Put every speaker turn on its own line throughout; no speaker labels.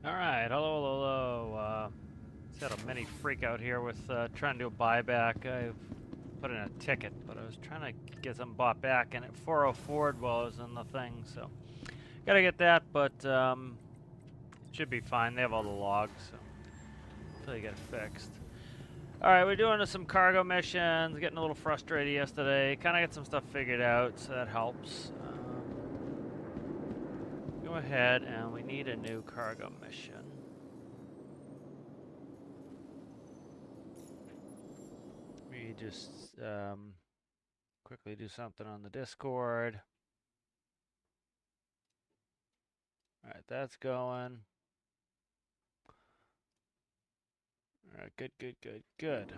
All right, hello, hello, hello. Just had a mini freak out here with trying to do a buyback. I put in a ticket, but I was trying to get something bought back, and it 404'd while I was in the thing, so gotta get that, but it should be fine. They have all the logs, so hopefully get it fixed. All right, we're doing some cargo missions. Getting a little frustrated yesterday. Kind of get some stuff figured out, so that helps. Go ahead, and we need a new cargo mission. We just quickly do something on the Discord. All right, that's going. All right, good, good, good, good.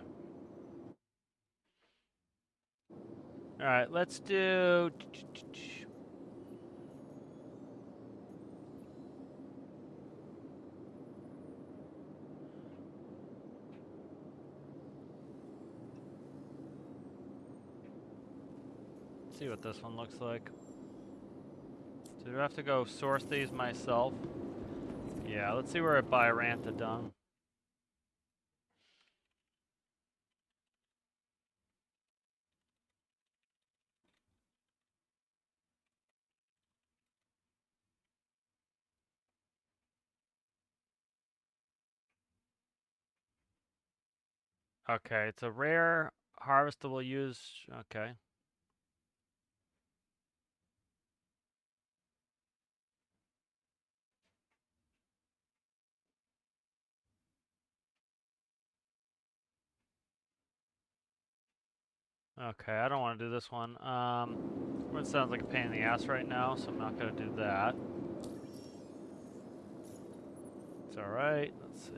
All right, let's do. See what this one looks like. So do I have to go source these myself? Yeah, let's see where I buy Ranta dung. Okay, it's a rare harvestable use. Okay. Okay, I don't want to do this one. It sounds like a pain in the ass right now, so I'm not going to do that. It's all right. Let's see.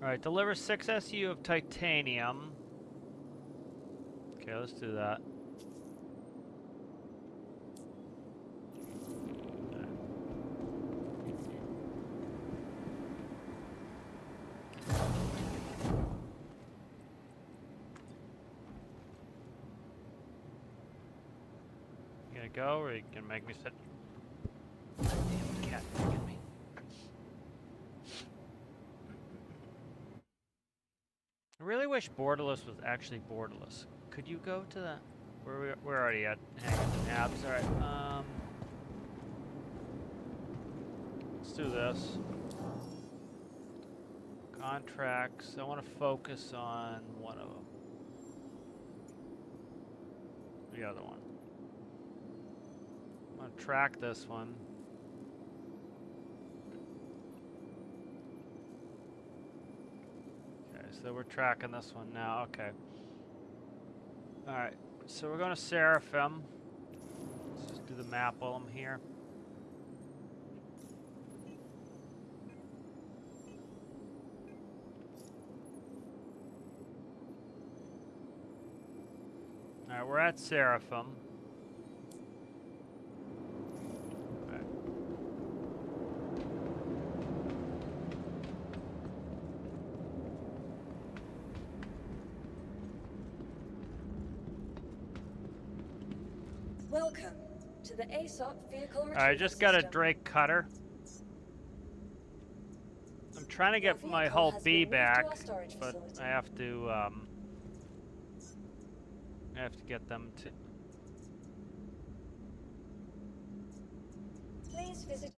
All right, deliver 6 SU of titanium. Okay, let's do that. You gonna go, or you gonna make me sit? Damn cat fucking me. I really wish borderless was actually borderless. Could you go to the? We're already at hanging the abs. All right. Let's do this. Contracts. I want to focus on one of them. The other one. I'm gonna track this one. Okay, so we're tracking this one now. Okay. All right. So we're going to Seraphim. Let's just do the map while I'm here. All right, we're at Seraphim. Okay.
Welcome to the ASOP vehicle retrieval
I just got a
system.
Drake cutter. I'm trying to
Your
get my
vehicle
hull
has
B
been moved to
back,
our storage
but
facility.
I have to get them to.
Please visit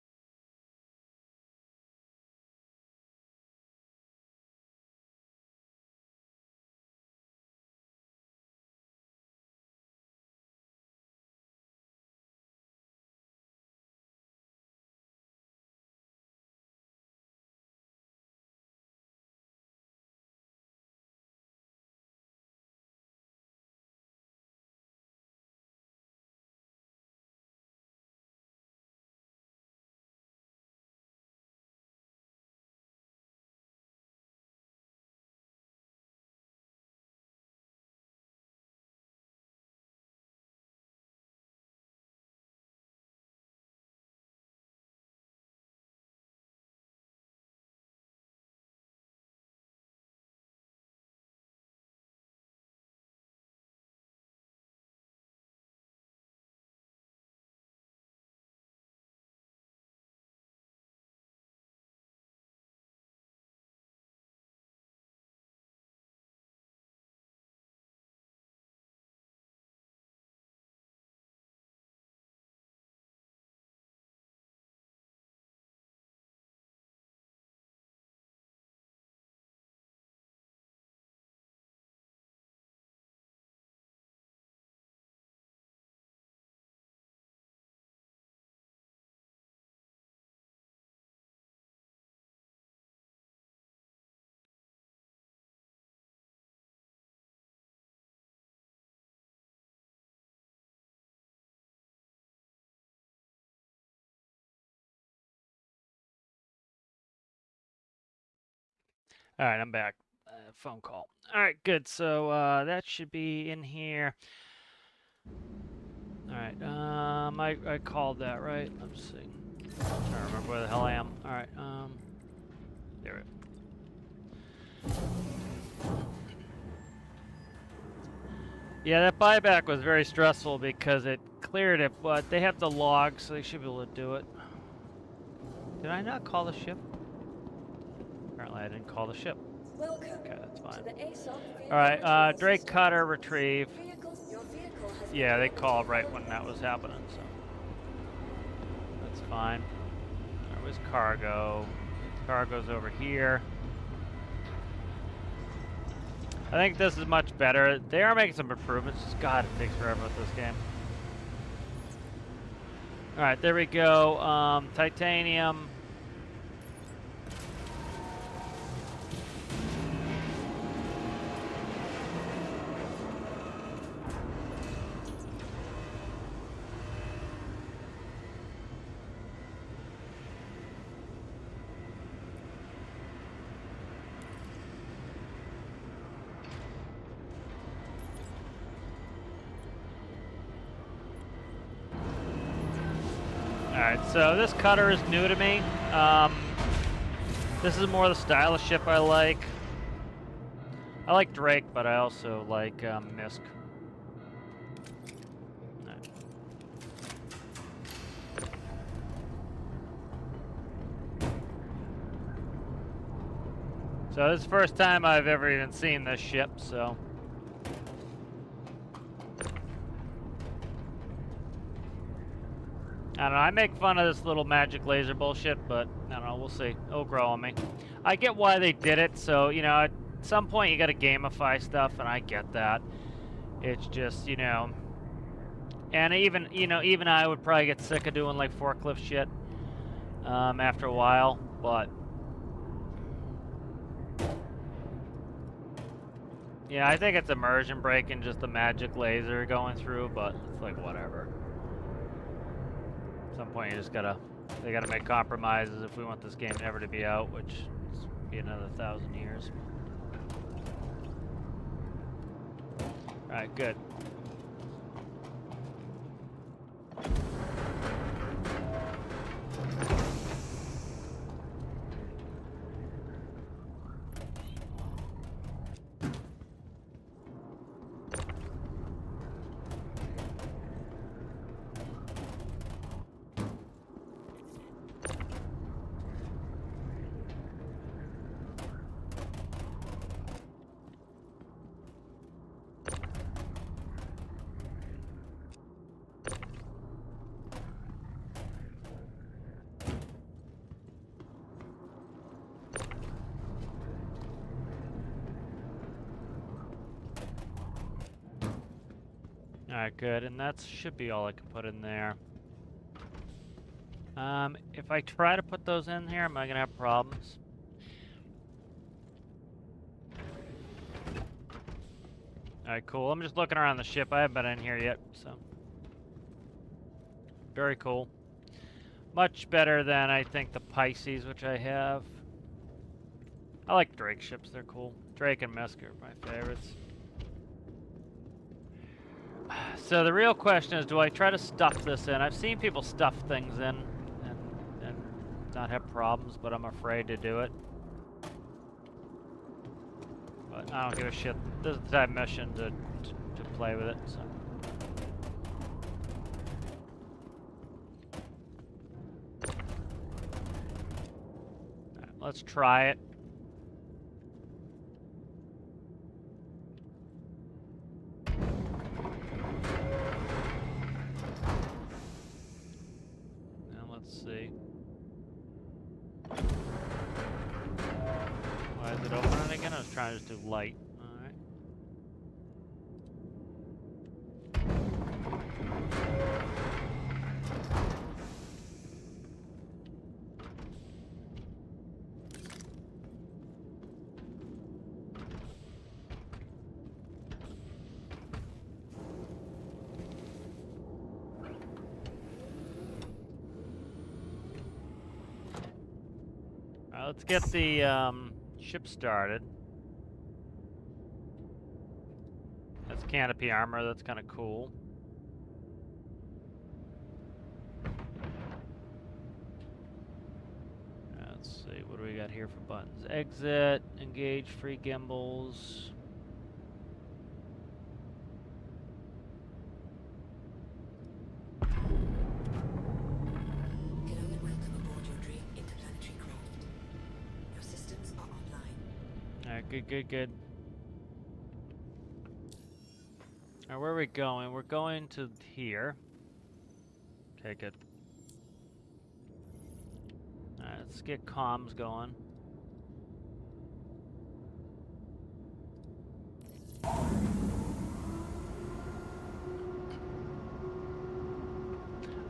All right, I'm back. Phone call. All right, good. So that should be in here. All right. I called that right. Let's see. I'm trying to remember where the hell I am. All right. There it. Yeah, that buyback was very stressful because it cleared it, but they have the log, so they should be able to do it. Did I not call the ship? Apparently, I didn't call the ship.
Welcome
Okay, that's fine.
to the ASOP vehicle
All right,
retrieval
Drake
system.
Cutter retrieve.
Your vehicle has been
Yeah, they
orbited
called right when
normally.
that was happening, so that's fine. There was cargo. Cargo's over here. I think this is much better. They are making some improvements. Just God, it takes forever with this game. All right, there we go. Titanium. Alright, so this cutter is new to me. This is more the style of ship I like. I like Drake, but I also like Misk. Alright. So this is the first time I've ever even seen this ship, so... I don't know, I make fun of this little magic laser bullshit, but I don't know, we'll see. It'll grow on me. I get why they did it, so, you know, at some point you gotta gamify stuff, and I get that. It's just, you know... And even, you know, even I would probably get sick of doing, like, forklift shit after a while, but... Yeah, I think it's immersion break and just the magic laser going through, but it's like, whatever. At some point, you just they gotta make compromises if we want this game ever to be out, which is be another 1,000 years. Alright, good. Alright, good, and that should be all I can put in there. If I try to put those in here, am I gonna have problems? Alright, cool. I'm just looking around the ship. I haven't been in here yet, so. Very cool. Much better than, I think, the Pisces, which I have. I like Drake ships. They're cool. Drake and Misk are my favorites. So the real question is, do I try to stuff this in? I've seen people stuff things in and not have problems, but I'm afraid to do it. But I don't give a shit. This is the type of mission to play with it, so. Alright, let's try it. See. Why is it opening again? I was trying to just do light. Alright. Let's get the Ship started. That's canopy armor. That's kind of cool. Let's see. What do we got here for buttons? Exit, engage, free gimbals.
Hello and welcome aboard your dream interplanetary craft. Your systems are online.
Alright, good. Alright, where are we going? We're going to here. Okay, good. Alright, let's get comms going.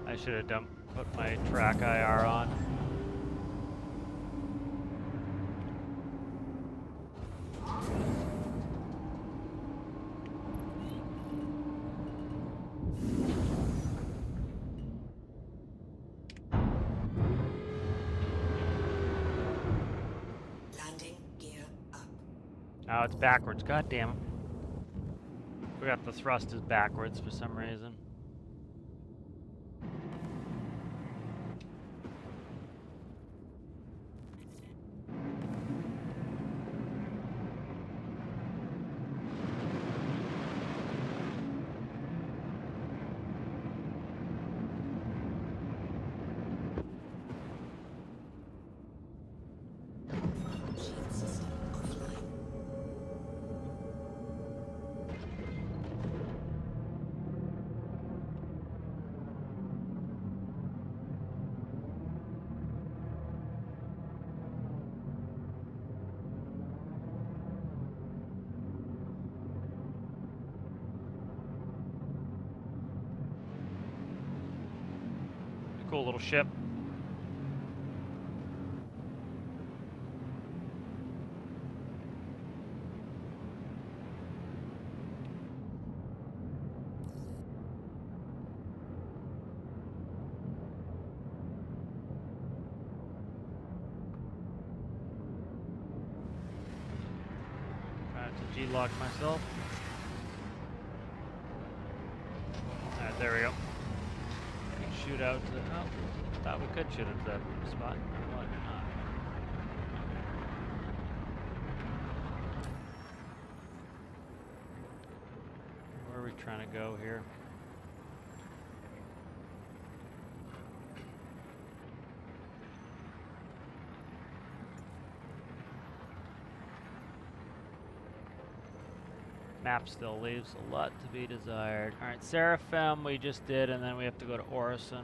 I should have put my track IR on.
Landing gear up.
Oh, it's backwards. God damn it. We got the thrusters backwards for some reason.
Shield system offline.
Cool little ship. Trying to G-lock myself. Alright, there we go. Shoot out to the... Oh, thought we could shoot at that spot. Why not? Where are we trying to go here? Map still leaves a lot to be desired. Alright, Seraphim we just did, and then we have to go to Orison.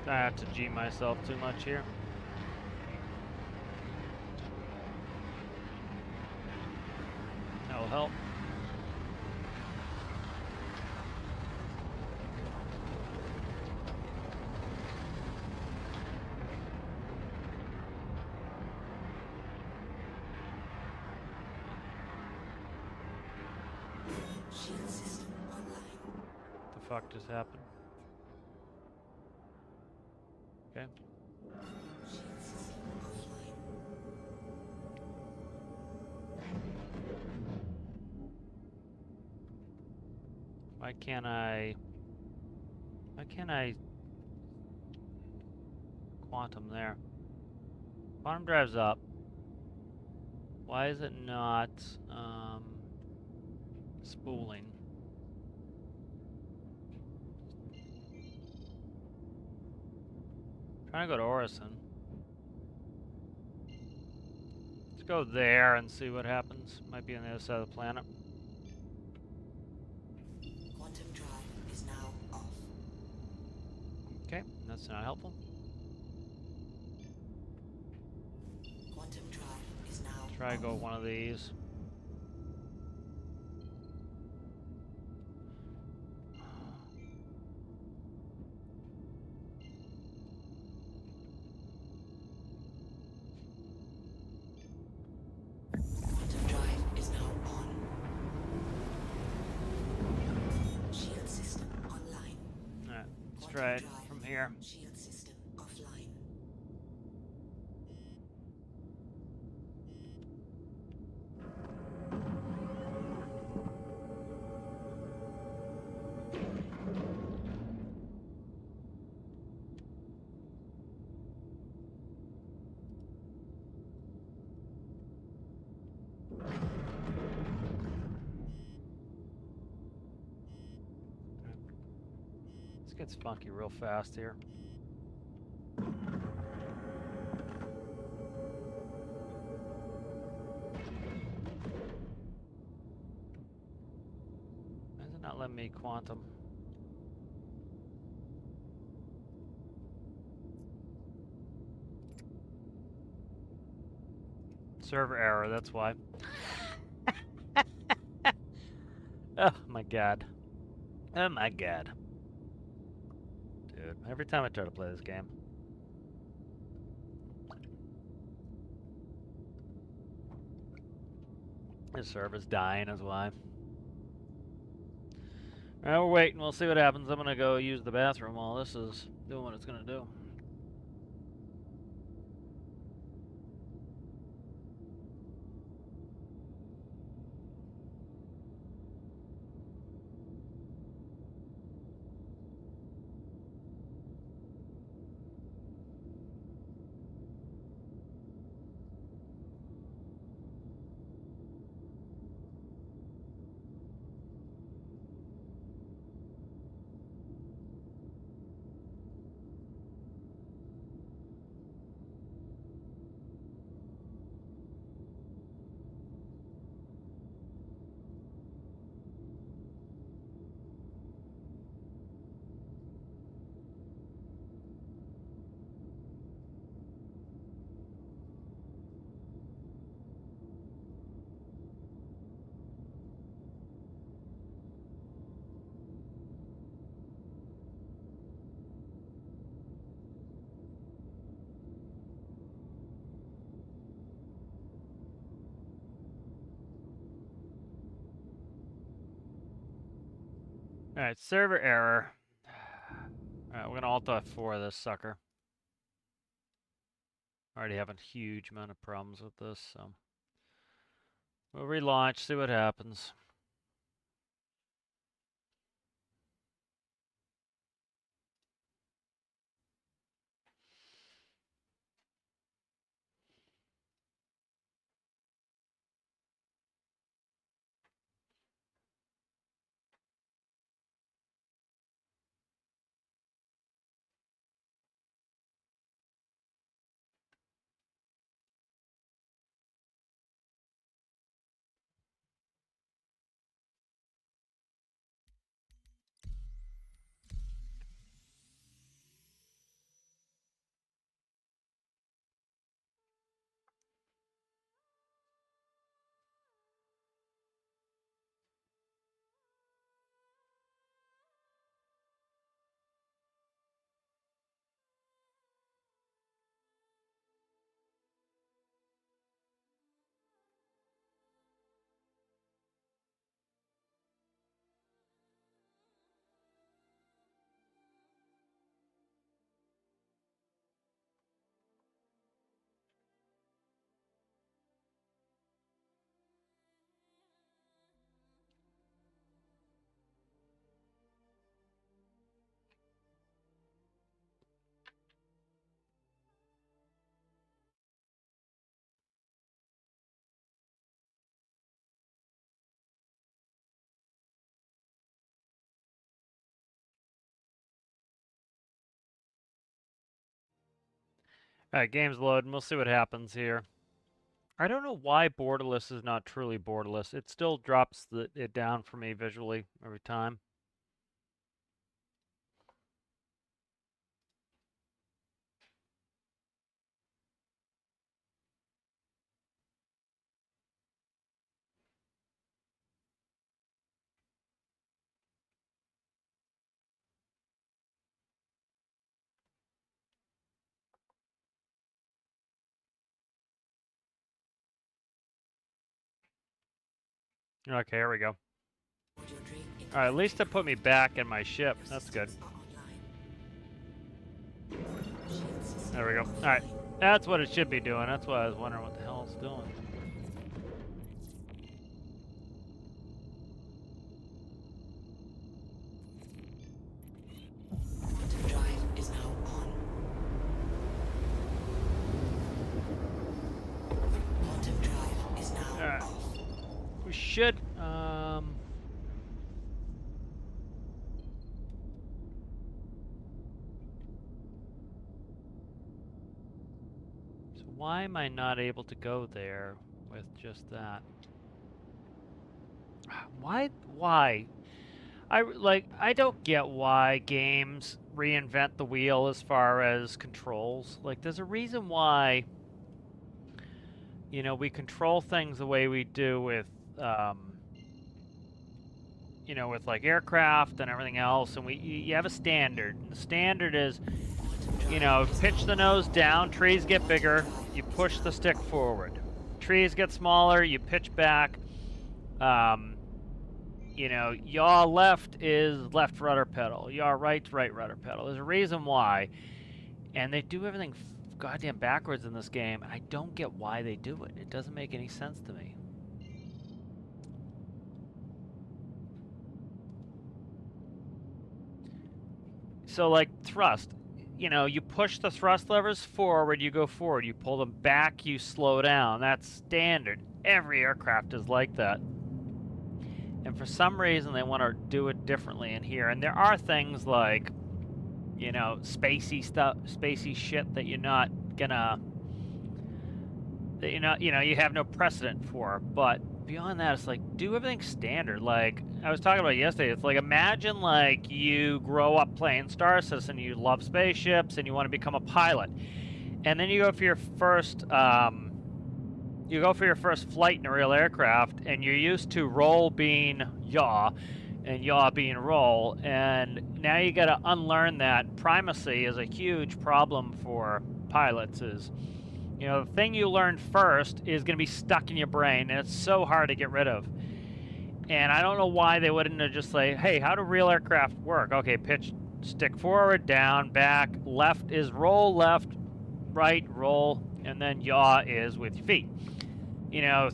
I have to G myself too much here. That will help.
Shield system online.
The fuck just happened? Okay.
Shield system offline.
Why can't I quantum there? Quantum drive's up. Why is it not spooling? Trying to go to Orison. Let's go there and see what happens. Might be on the other side of the planet.
Quantum drive is now off.
Okay, that's not helpful.
Quantum drive is now
Try to
off.
go one of these.
Quantum drive is now on. Shield system online.
right
drive.
from here.
Shield system offline.
This gets funky real fast here. Why is it not letting me quantum? Server error, that's why. Oh my god. Oh my god. Dude, every time I try to play this game. His server's dying is why. Alright, we're waiting. We'll see what happens. I'm gonna go use the bathroom while this is doing what it's gonna do. Alright, server error. Alright, we're gonna Alt F4 this sucker. Already having a huge amount of problems with this, so we'll relaunch, see what happens. Alright, game's loading. We'll see what happens here. I don't know why borderless is not truly borderless. It still drops it down for me visually every time. Okay, here we go.
Audio drain into
Alright, at least
planetary
it put me
craft.
back in my ship.
Your
That's good.
systems are online.
There we go. Alright. That's what it should be doing. That's why I was wondering what the hell it's doing.
Quantum drive is now on. Quantum drive is now
Alright.
off.
We should, So why am I not able to go there with just that? Why? I don't get why games reinvent the wheel as far as controls. Like, there's a reason why, you know, we control things the way we do with, you know, with like aircraft and everything else, and you have a standard. The standard is, you know, pitch the nose down, trees get bigger, you push the stick forward. Trees get smaller, you pitch back. You know, yaw left is left rudder pedal, yaw right's right rudder pedal. There's a reason why, and they do everything goddamn backwards in this game, and I don't get why they do it. It doesn't make any sense to me. So, like, thrust. You know, you push the thrust levers forward, you go forward. You pull them back, you slow down. That's standard. Every aircraft is like that. And for some reason, they want to do it differently in here. And there are things like, you know, spacey stuff, spacey shit that you're not gonna, that you're not, you know, you have no precedent for. But beyond that, it's like, do everything standard. Like, I was talking about yesterday, it's like, imagine, like, you grow up playing Star Citizen, you love spaceships, and you want to become a pilot. And then you go for your first, flight in a real aircraft, and you're used to roll being yaw, and yaw being roll, and now you got to unlearn that. Primacy is a huge problem for pilots. Is, you know, the thing you learned first is going to be stuck in your brain, and it's so hard to get rid of. And I don't know why they wouldn't have just say, hey, how do real aircraft work? Okay, pitch, stick forward, down, back, left is roll, left, right, roll, and then yaw is with your feet. You know,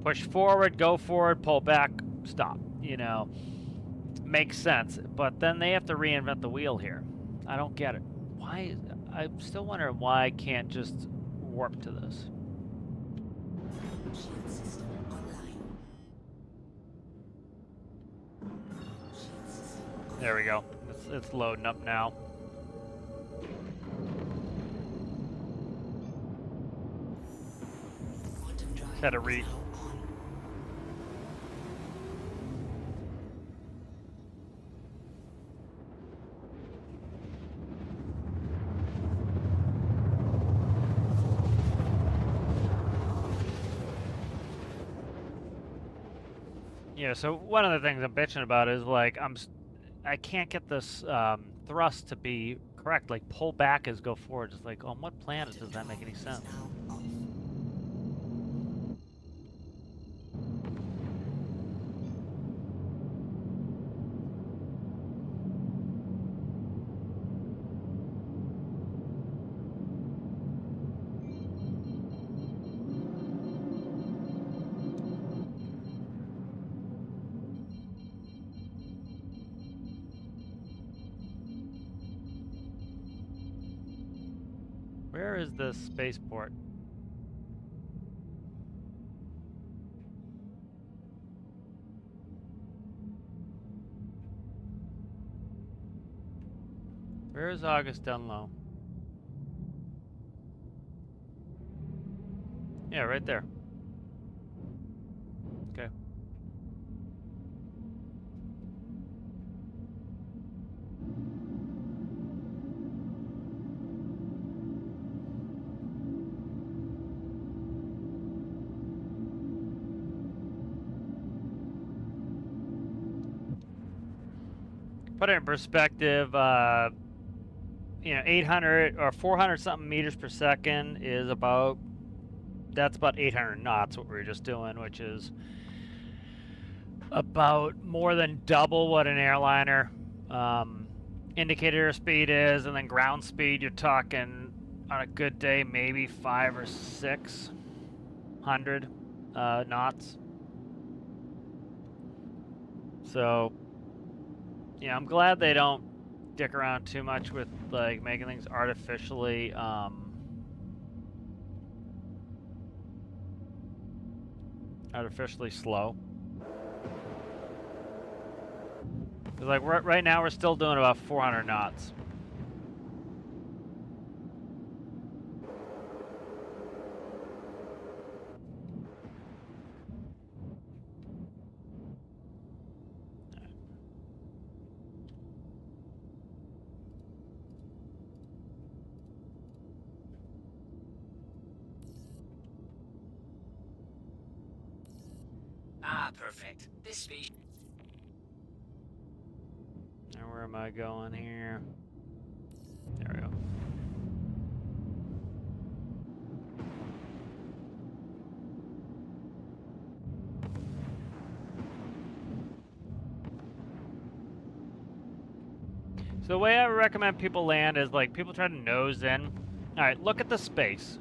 push forward, go forward, pull back, stop. You know, makes sense. But then they have to reinvent the wheel here. I don't get it. Why? I'm still wondering why I can't just warp to this.
Shield system online. Shield system online.
There we go. It's loading up now.
Quantum drive
Had to
is
read.
now on.
Yeah, so one of the things I'm bitching about is, like, I can't get this thrust to be correct. Like, pull back is go forward. It's like, on what planet does that make any sense?
Is now off.
Where is this spaceport? Where is August Dunlow? Yeah, right there. Okay. Put it in perspective, you know, 800 or 400 something meters per second is about, that's about 800 knots, what we were just doing, which is about more than double what an airliner indicator speed is, and then ground speed, you're talking On a good day, maybe 500 or 600 knots. So, yeah, I'm glad they don't dick around too much with like making things artificially artificially slow. Cause like right now we're still doing about 400 knots.
Ah, perfect. This species.
Now where am I going here? There we go. So the way I recommend people land is like people try to nose in. All right, look at the space.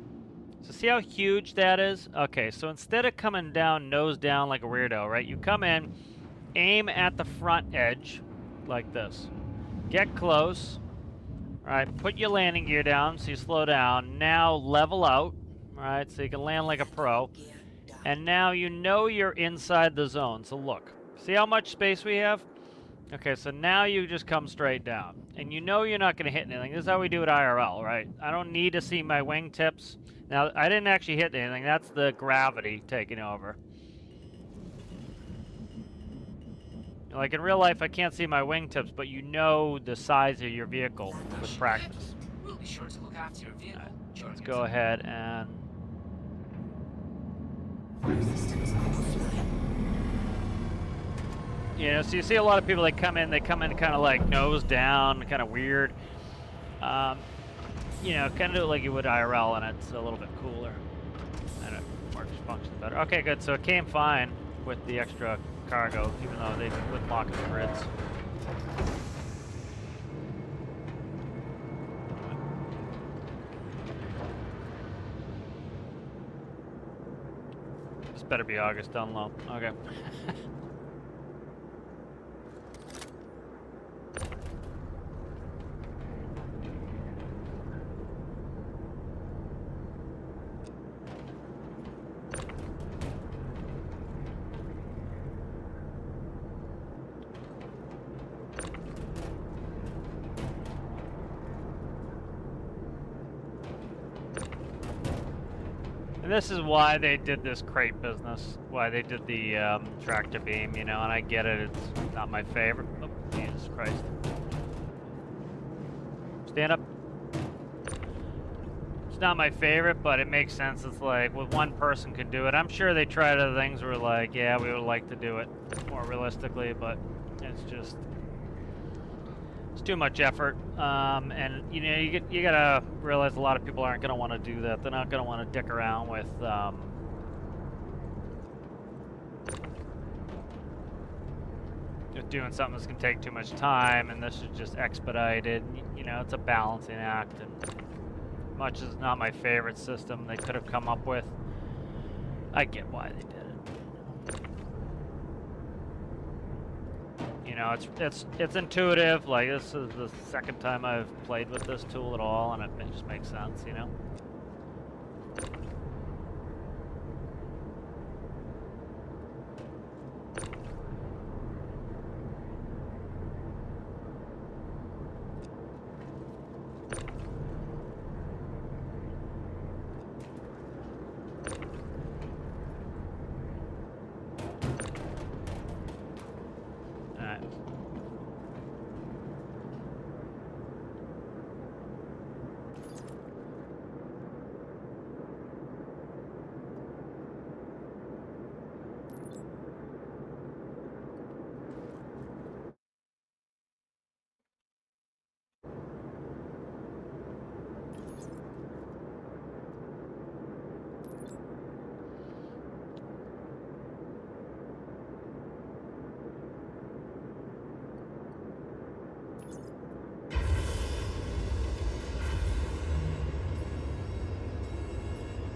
So see how huge that is? Okay, so instead of coming down nose down like a weirdo, right? You come in, aim at the front edge like this. Get close. All right, put your landing gear down so you slow down. Now level out, all right, so you can land like a pro.
Gear down.
And now you know you're inside the zone. So look, see how much space we have? Okay, so now you just come straight down. And you know you're not going to hit anything. This is how we do it IRL, right? I don't need to see my wingtips. Now, I didn't actually hit anything. That's the gravity taking over. Like in real life, I can't see my wingtips, but you know the size of your vehicle with practice.
We'll be sure to look after your vehicle.
Alright, let's go ahead and...
Our systems are offline.
You know, so you see a lot of people, they come in kind of like nose down, kind of weird. You know, kind of do it like you would IRL, and it's a little bit cooler. And it works, functions better. Okay, good. So it came fine with the extra cargo, even though they wouldn't lock the grids. This better be August down low. Okay. And this is why they did this crate business, why they did the tractor beam, you know, and I get it, it's not my favorite. Oh, Jesus Christ. Stand up. It's not my favorite, but it makes sense. It's like, well, one person could do it. I'm sure they tried other things where like, yeah, we would like to do it more realistically, but it's just... it's too much effort, and you know you gotta realize a lot of people aren't gonna want to do that. They're not gonna want to dick around with doing something that's gonna take too much time, and this is just expedited. You know, it's a balancing act, and much as not my favorite system they could have come up with, I get why they did it. You know, it's intuitive. Like, this is the second time I've played with this tool at all, and it just makes sense, you know?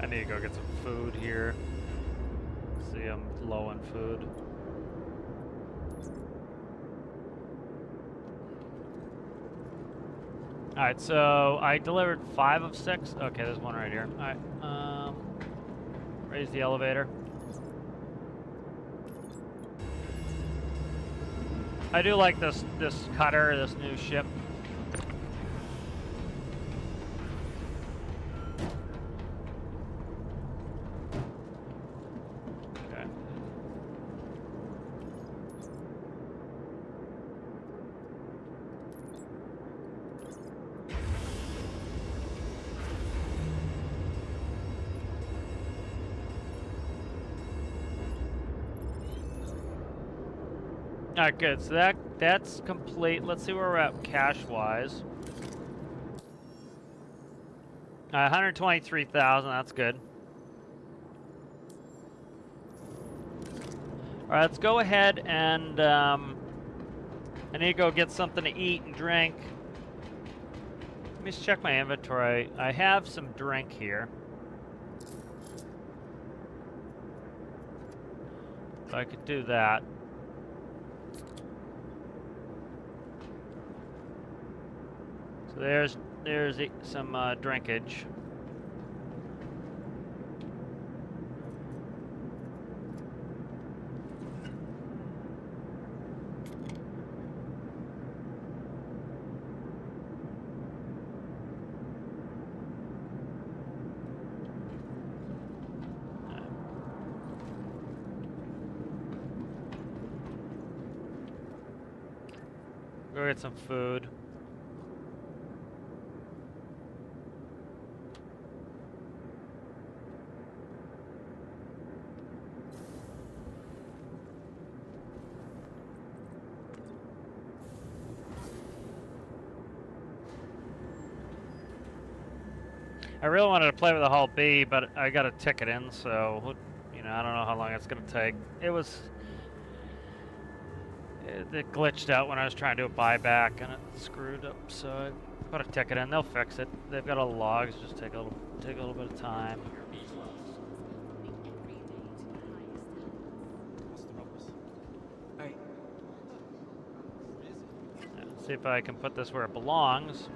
I need to go get some food here. See, I'm low on food. Alright, so I delivered 5 of 6. Okay, there's one right here. Alright, raise the elevator. I do like this cutter, this new ship. Okay. Alright, good. So that's complete. Let's see where we're at cash-wise. 123,000. That's good. All right, let's go ahead and I need to go get something to eat and drink. Let me just check my inventory. I have some drink here. So I could do that. So there's some drinkage. Go get some food. I really wanted to play with the Hull B, but I got a ticket in, so you know, I don't know how long it's gonna take. It glitched out when I was trying to do a buyback, and it screwed up. So I put a ticket in. They'll fix it. They've got all the logs. Just take a little bit of time.
Hey.
Let's see if I can put this where it belongs.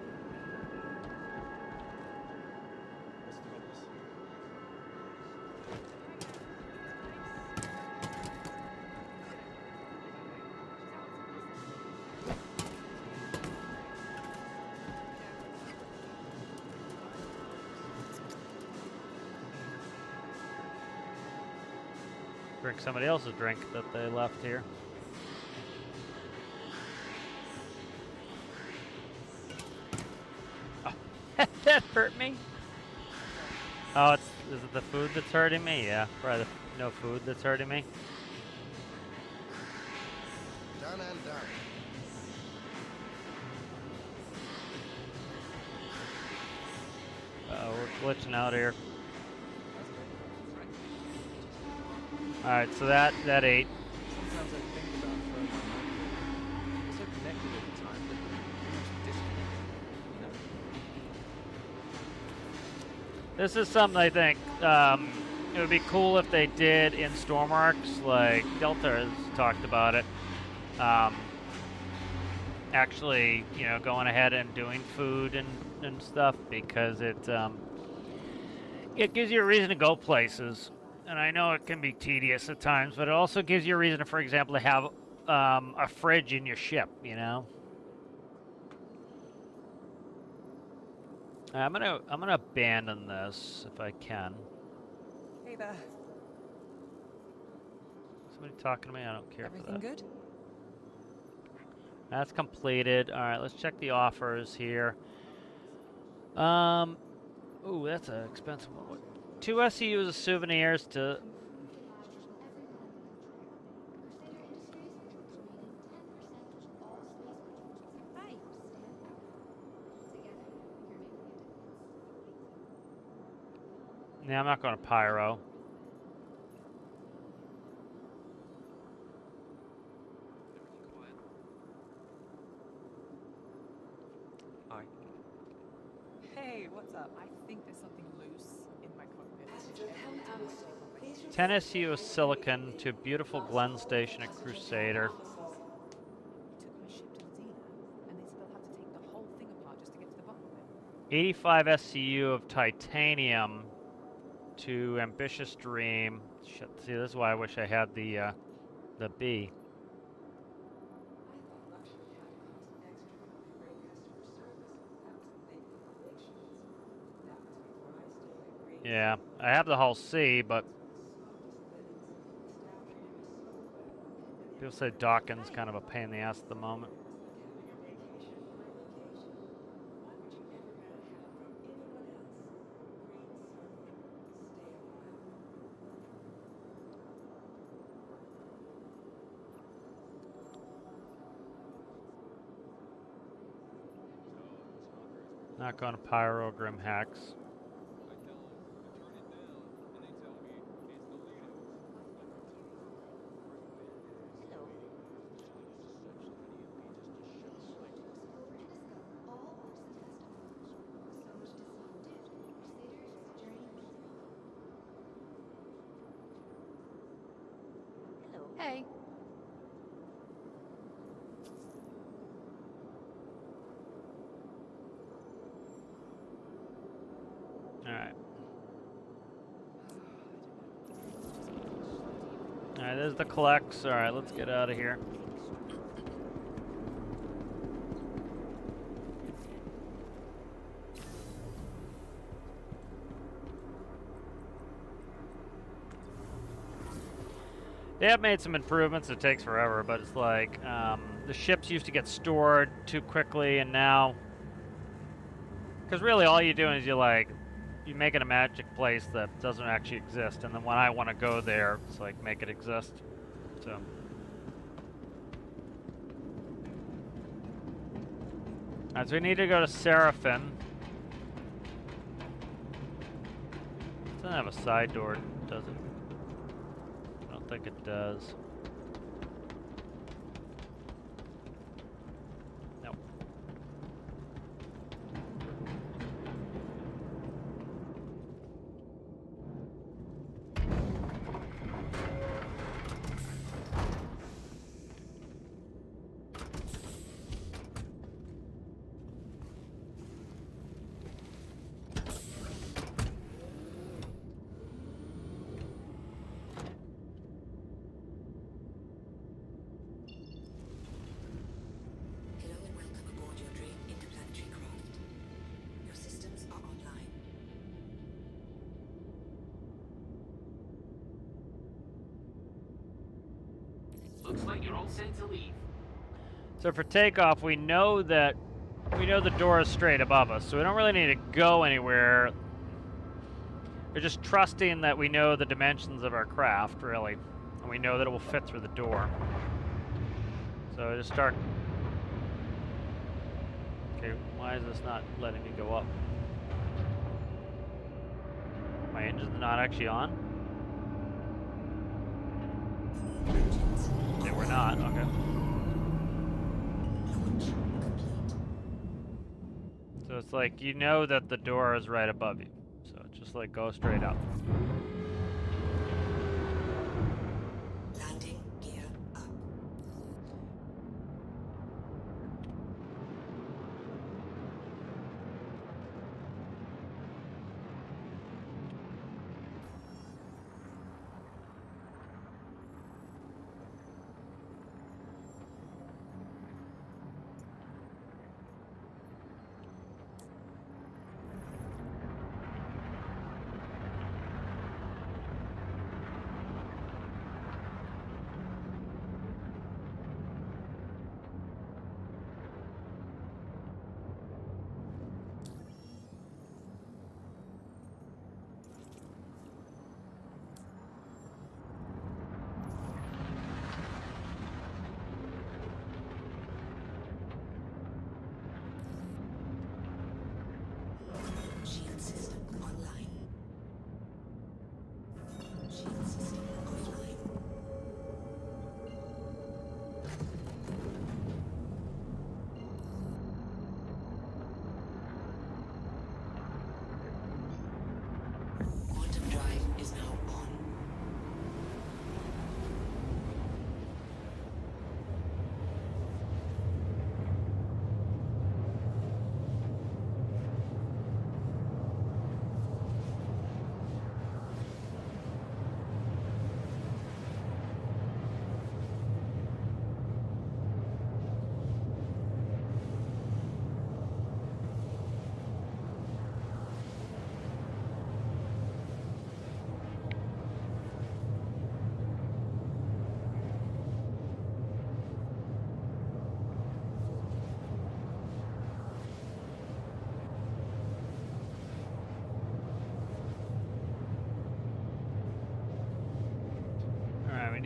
Drink somebody else's drink that they left here. Oh, that hurt me. Oh, is it the food that's hurting me? Yeah, probably no food that's hurting me.
Done and done.
We're glitching out here. Alright, so that ate.
Sometimes I think about throwing my money. We're so connected at the time, but pretty much disconnected. You know?
This is something I think it would be cool if they did in storm arcs, like Delta has talked about it. Actually, you know, going ahead and doing food and stuff, because it gives you a reason to go places. And I know it can be tedious at times, but it also gives you a reason, for example, to have a fridge in your ship, you know? I'm gonna abandon this if I can.
Hey there.
Somebody talking to me? I don't care
Everything
for that.
good?
That's completed. All right, let's check the offers here. Ooh, that's an expensive one. 2 SEUs of souvenirs to... Yeah, I'm not going to Pyro.
Hi.
Hey, what's up? I think there's something loose in my cockpit.
10 SU of silicon to beautiful Glen Station at Crusader.
Took my ship to the dealer, and they said they'll have to take the whole thing apart just to get to the bottom of it.
85 SCU of titanium to Ambitious Dream. Shit, see, this is why I wish I had the B. Yeah, I have the hull C, but people say docking's kind of a pain in the ass at the moment. Not going to Pyro Grim Hacks.
Hey.
Alright. Alright, there's the collects. Alright, let's get out of here. They have made some improvements. It takes forever, but it's like the ships used to get stored too quickly, and now, because really all you're doing is you make it a magic place that doesn't actually exist, and then when I want to go there, it's like make it exist. So. Alright, so we need to go to Seraphim. It doesn't have a side door, does it? I don't think it does. Nope.
Hello and welcome aboard your dream interplanetary craft. Your systems are online.
Looks like you're all set to leave.
So for takeoff, we know the door is straight above us, so we don't really need to go anywhere. We're just trusting that we know the dimensions of our craft, really, and we know that it will fit through the door. So just start. Okay, why is this not letting me go up? My engine's not actually on? They were not, okay.
Launch complete.
So it's like, you know that the door is right above you. So just like go straight up.
Landing gear up.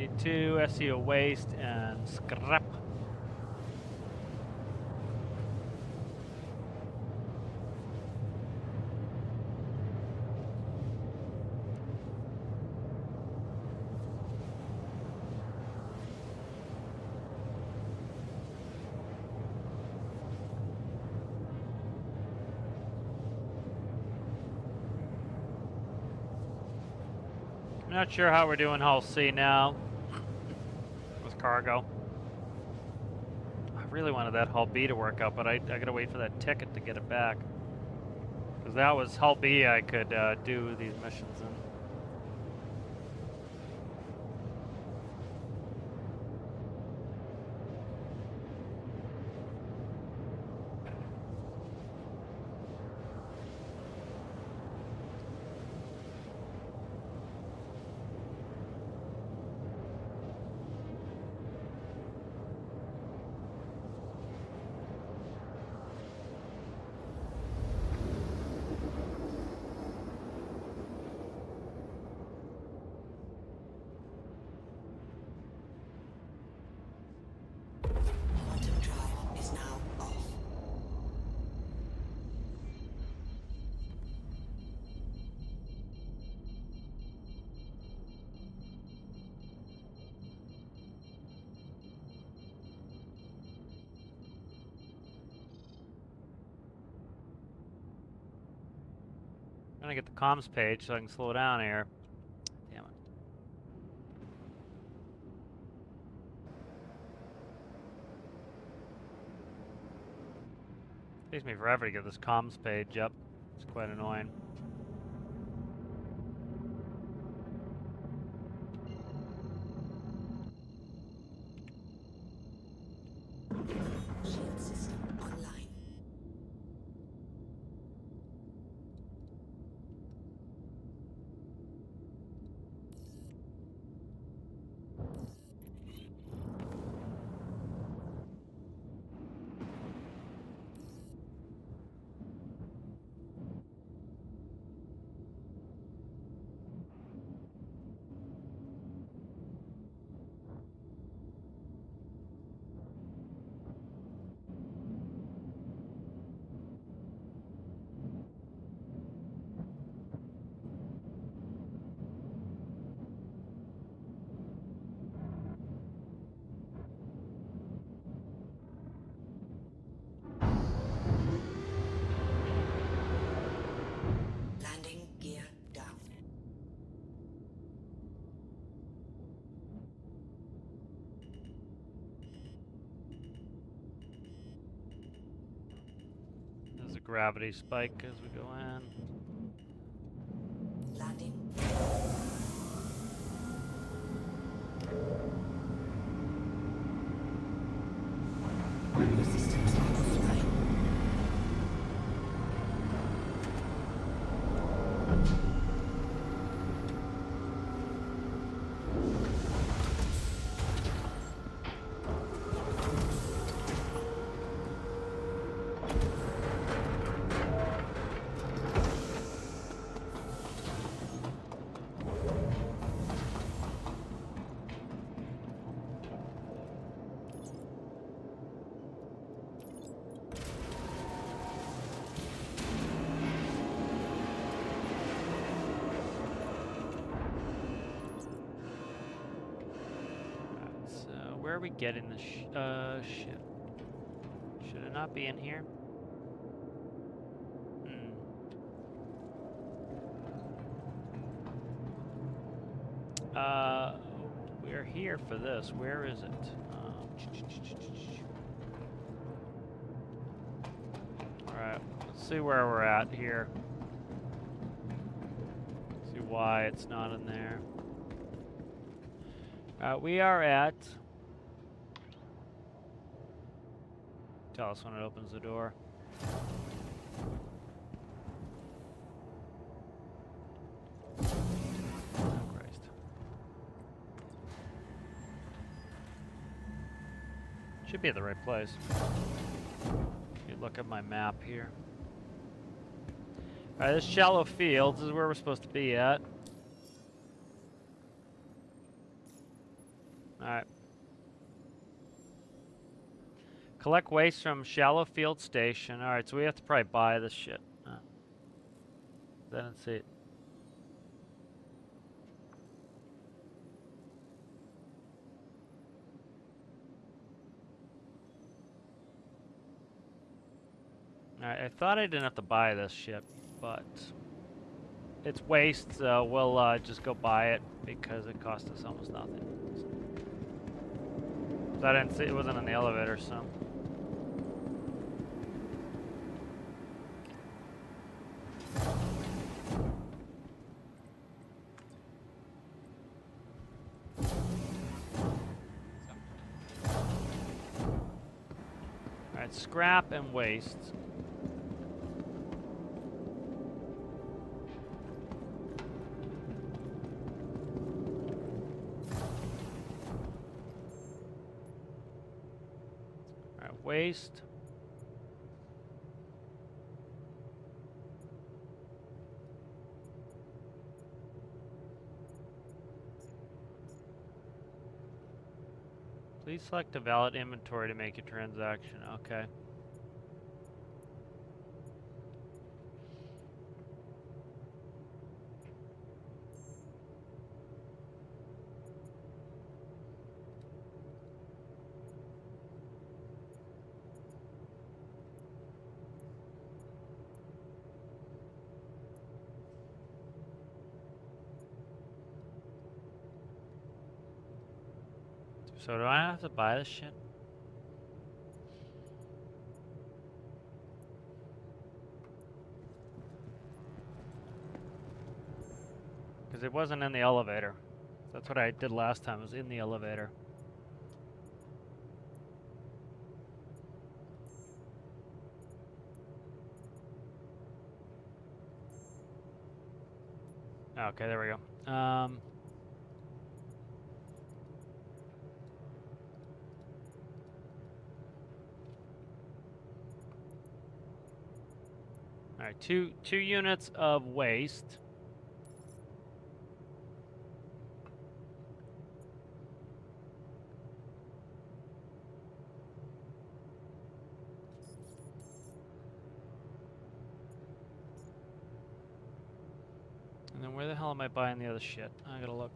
92, SEO waste, and scrap. I'm not sure how we're doing Hull C now with cargo. I really wanted that Hull B to work out, but I gotta wait for that ticket to get it back. Because that was Hull B I could do these missions in.
Quantum drive is now off.
I'm gonna get the comms page so I can slow down here. Damn it. Takes me forever to get this comms page up. It's quite annoying.
Shield system online. Landing gear down.
There's a gravity spike as we go in.
Landing. Your systems are offline.
Where are we getting this shit? Should it not be in here? We're here for this. Where is it? Alright, let's see where we're at here. See why it's not in there. We are at... Tell us when it opens the door. Oh, Christ. Should be at the right place. If you look at my map here. Alright, this shallow fields is where we're supposed to be at. Alright. Collect waste from shallow field station. Alright, so we have to probably buy this shit. I didn't see it. Alright, I thought I didn't have to buy this shit, but it's waste, so we'll just go buy it because it cost us almost nothing. So I didn't see it wasn't in the elevator, so. Alright, scrap and waste. Alright, waste. Please select a valid inventory to make a transaction. Okay. So do I have to buy this shit? Because it wasn't in the elevator. That's what I did last time, was in the elevator. Okay, there we go. All right, two units of waste. And then where the hell am I buying the other shit? I gotta look.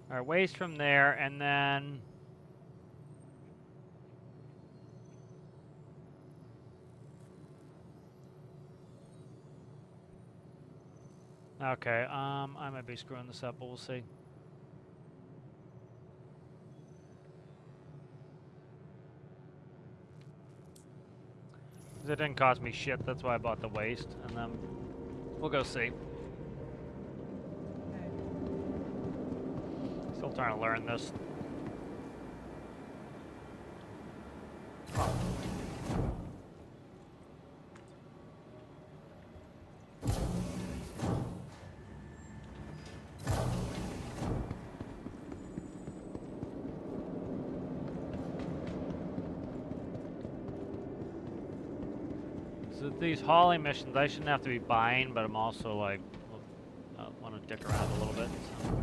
All right, waste from there, and then okay, I might be screwing this up, but we'll see. 'Cause it didn't cost me shit, that's why I bought the waste, and then we'll go see. Still trying to learn this. So these hauling missions, I shouldn't have to be buying, but I'm also like, want to dick around a little bit. So.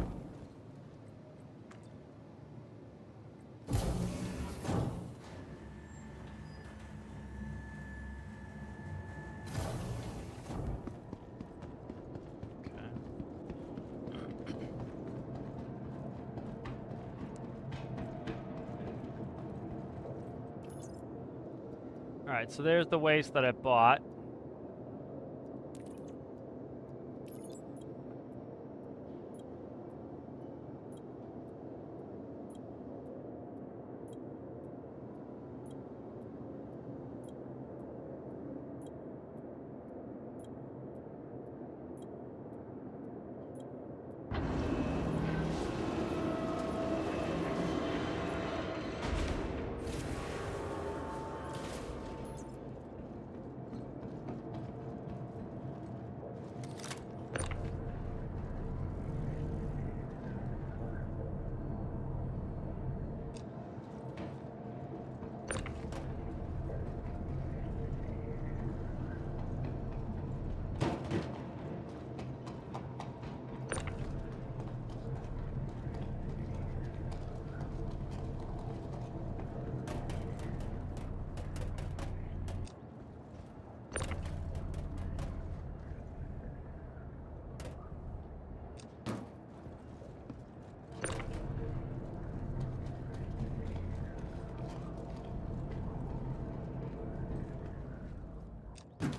Alright, so there's the waste that I bought. Okay.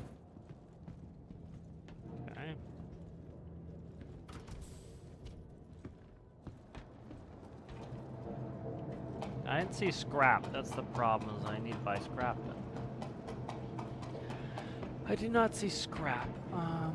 I didn't see scrap. That's the problem, is I need to buy scrap. But I did not see scrap. Alright.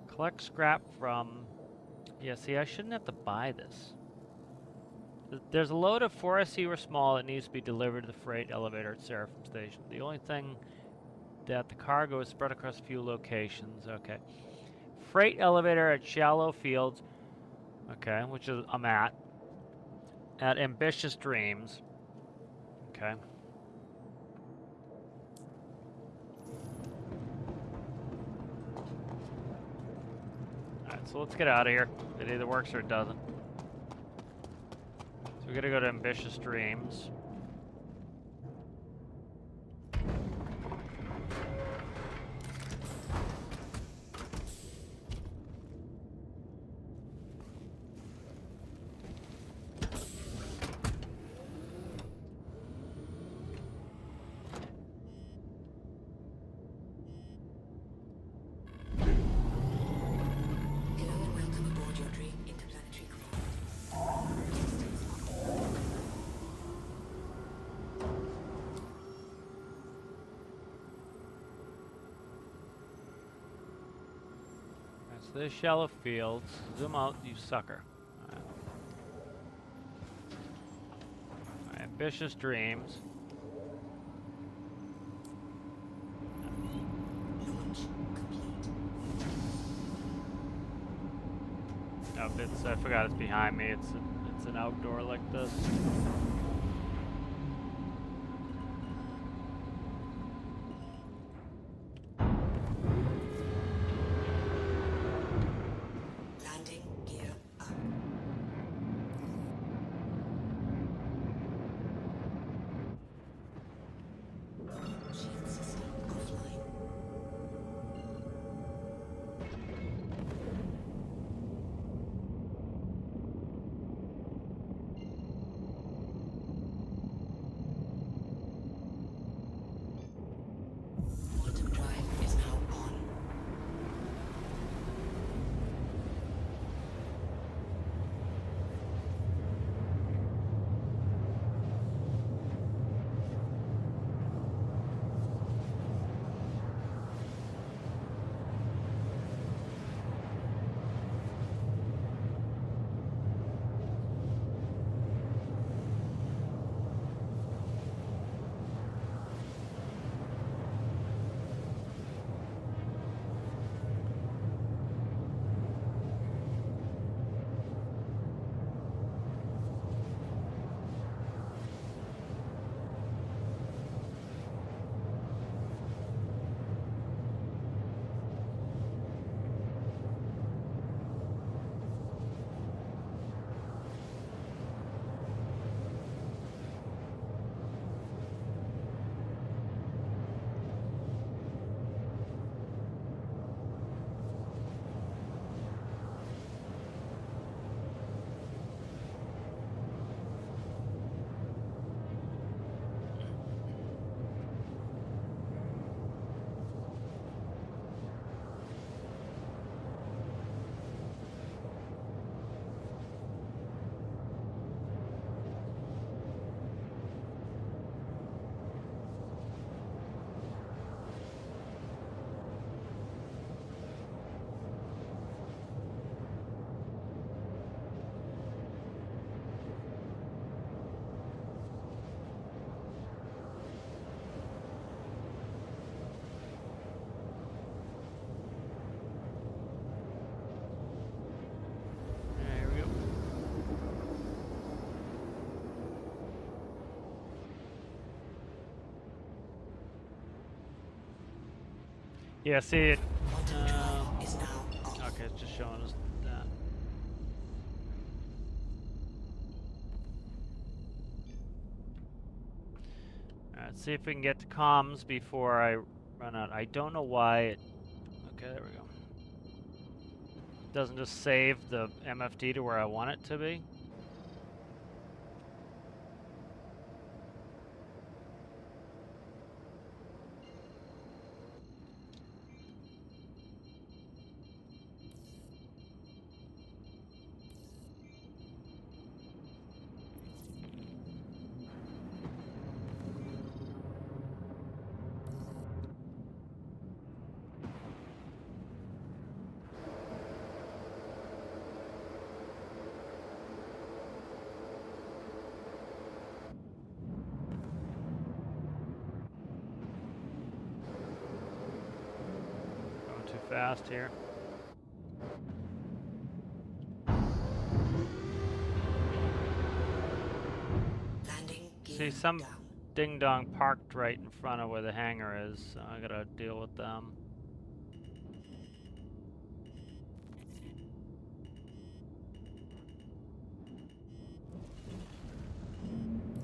Collect scrap from... Yeah, see, I shouldn't have to buy this. There's a load of 4SE or small that needs to be delivered to the freight elevator at Seraphim Station. The only thing that the cargo is spread across a few locations. Okay. Freight elevator at Shallow Fields. Okay, which is I'm at. At Ambitious Dreams. Okay. Alright, so let's get out of here. It either works or it doesn't. So we gotta go to Ambitious Dreams.
Hello and welcome aboard your Dream interplanetary craft. Systems are on.
Alright, so there's Shallow Fields. Zoom out, you sucker. Alright, Ambitious Dreams.
Launch complete.
Oh, I forgot it's behind me. It's an outdoor like this.
Landing gear up. Shield system offline. Quantum drive is now on.
Yeah, here we go. Yeah, see it.
Quantum drive is now off.
Okay, it's just showing us that. Alright, Let's see if we can get to comms before I run out. I don't know why it... Okay, there we go. Doesn't just save the MFD to where I want it to be. Going too fast here.
Landing gear
See, some
down.
ding dong parked right in front of where the hangar is, so I gotta deal with them.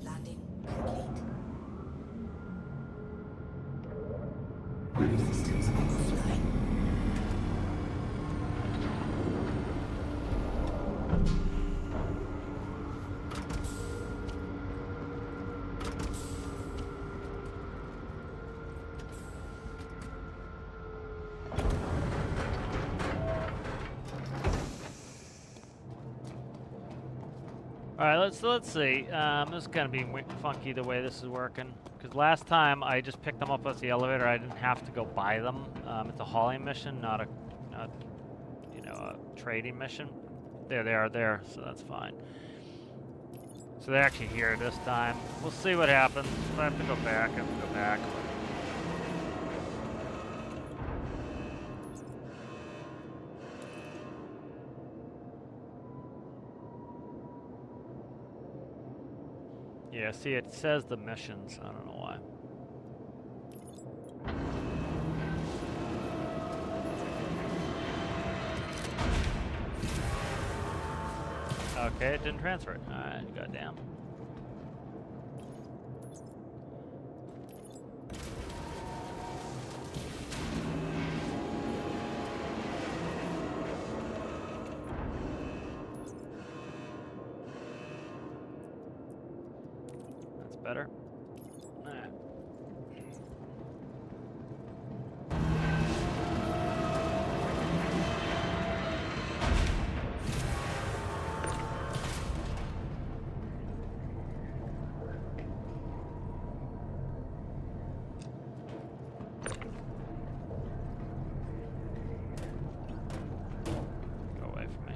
Landing complete. All systems are offline.
All right, let's see. This is gonna be funky the way this is working. Because last time I just picked them up with the elevator, I didn't have to go buy them. It's a hauling mission, not a trading mission. There they are there, so that's fine. So they're actually here this time. We'll see what happens. If I have to go back, I have to go back. Yeah, see, it says the missions. I don't know why. Okay, it didn't transfer it. Alright, goddamn. That's better. Alright. Go away from me.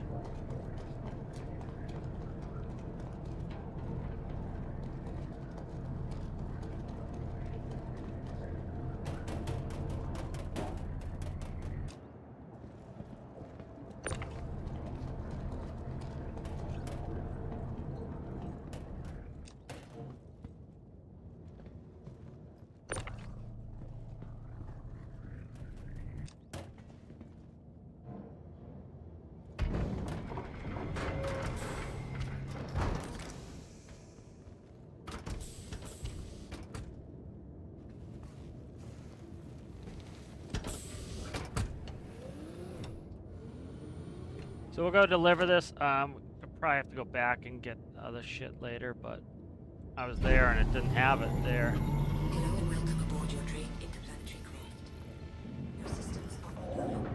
So we'll go deliver this. We'll probably have to go back and get other shit later, but I was there and it didn't have it there.
Hello and welcome aboard your dream interplanetary craft. Your systems are online.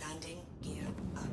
Landing gear up.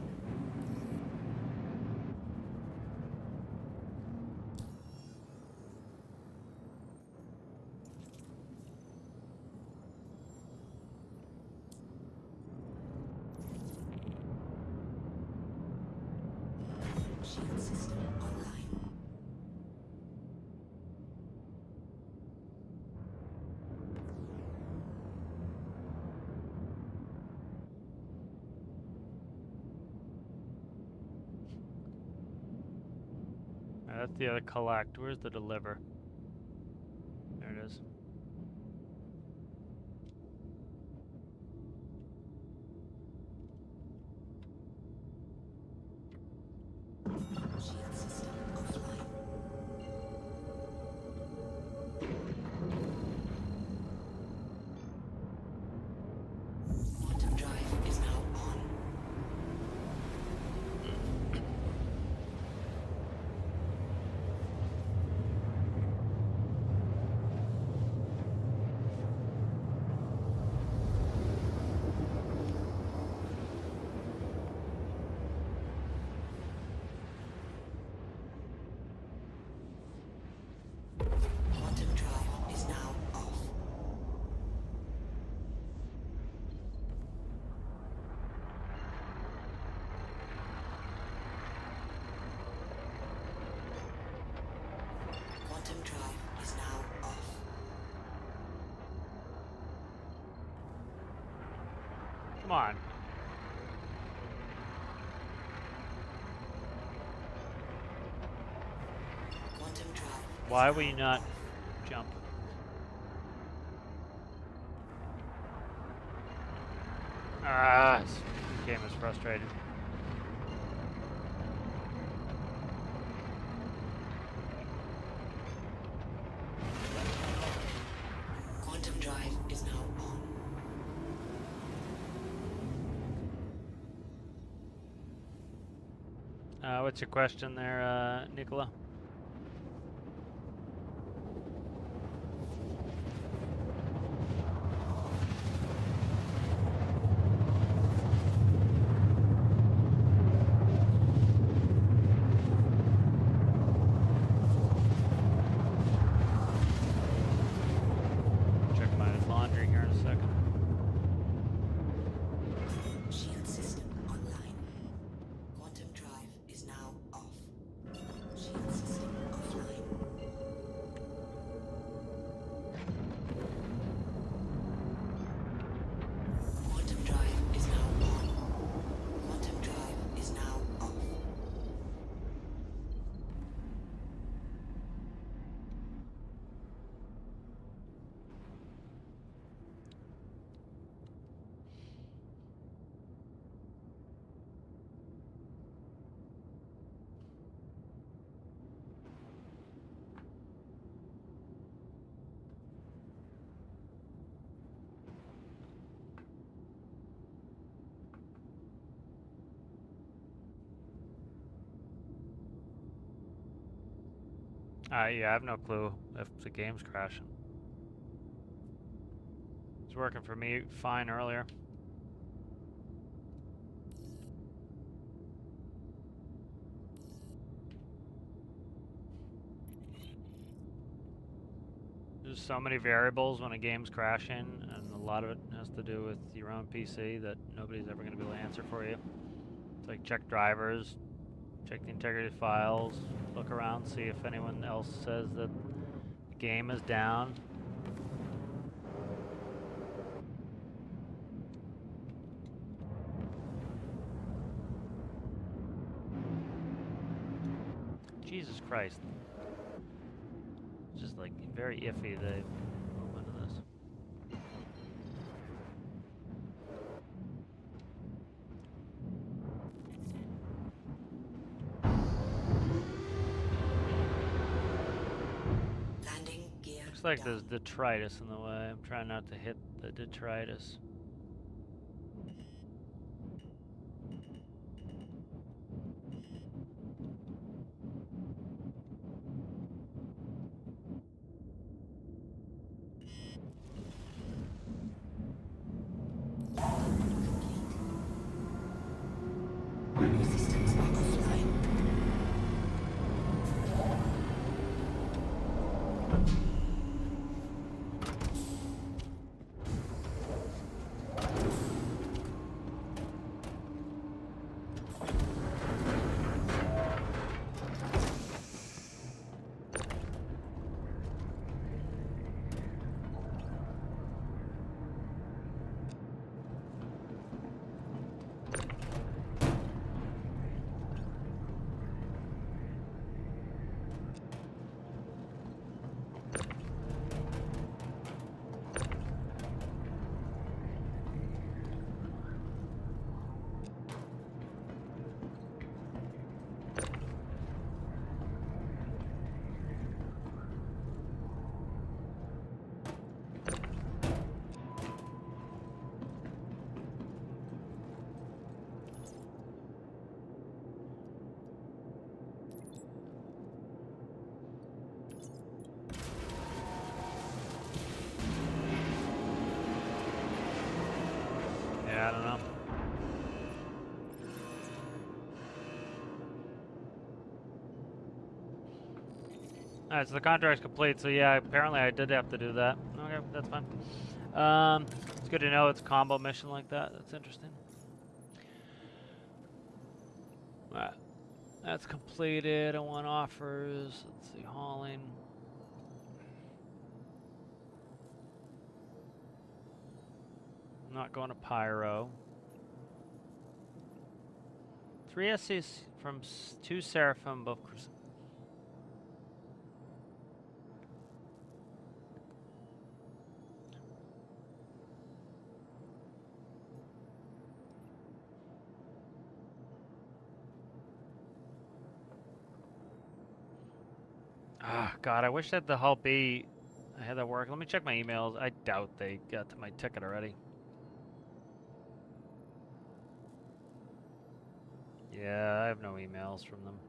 That's the other collect. Where's the deliver? There it is.
Shield system offline. Quantum drive is now on. Quantum drive is now off. Quantum drive is now off.
Come on.
Quantum drive. is
Why
now
will you not
off.
jump? Ah, this game is frustrating.
Quantum drive is now on.
What's your question there, Nicola? Check my laundry here in a second.
Shield system online. Quantum drive is now off. Shield system offline. Quantum drive is now on. Quantum drive is now off.
Yeah, I have no clue if the game's crashing. It's working for me fine earlier. There's so many variables when a game's crashing, and a lot of it has to do with your own PC that nobody's ever going to be able to answer for you. It's like check drivers, check the integrity of files, look around, see if anyone else says that the game is down. Jesus Christ. It's just like very iffy the movement of this.
Landing gear.
Looks like
down.
there's detritus in the way. I'm trying not to hit the detritus.
All systems are offline.
Alright, so the contract's complete, so yeah, apparently I did have to do that. Okay, that's fine. It's good to know it's a combo mission like that. That's interesting. Alright, that's completed. I want offers. Let's see, hauling. I'm not going to Pyro. 3 SCs from 2 Seraphim, both Crusade. Ah, God, I wish that the Hull B, I had that work. Let me check my emails. I doubt they got to my ticket already. Yeah, I have no emails from them.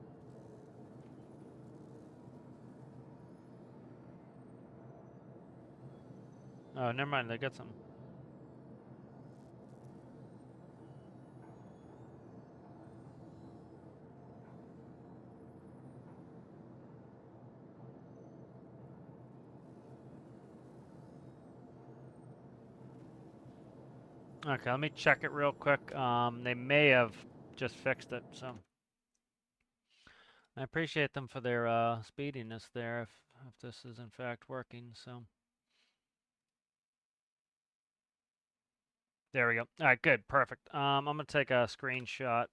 Oh, never mind. They got some. Okay, let me check it real quick. They may have just fixed it, so I appreciate them for their speediness there. If this is in fact working, so there we go. All right, good, perfect. I'm gonna take a screenshot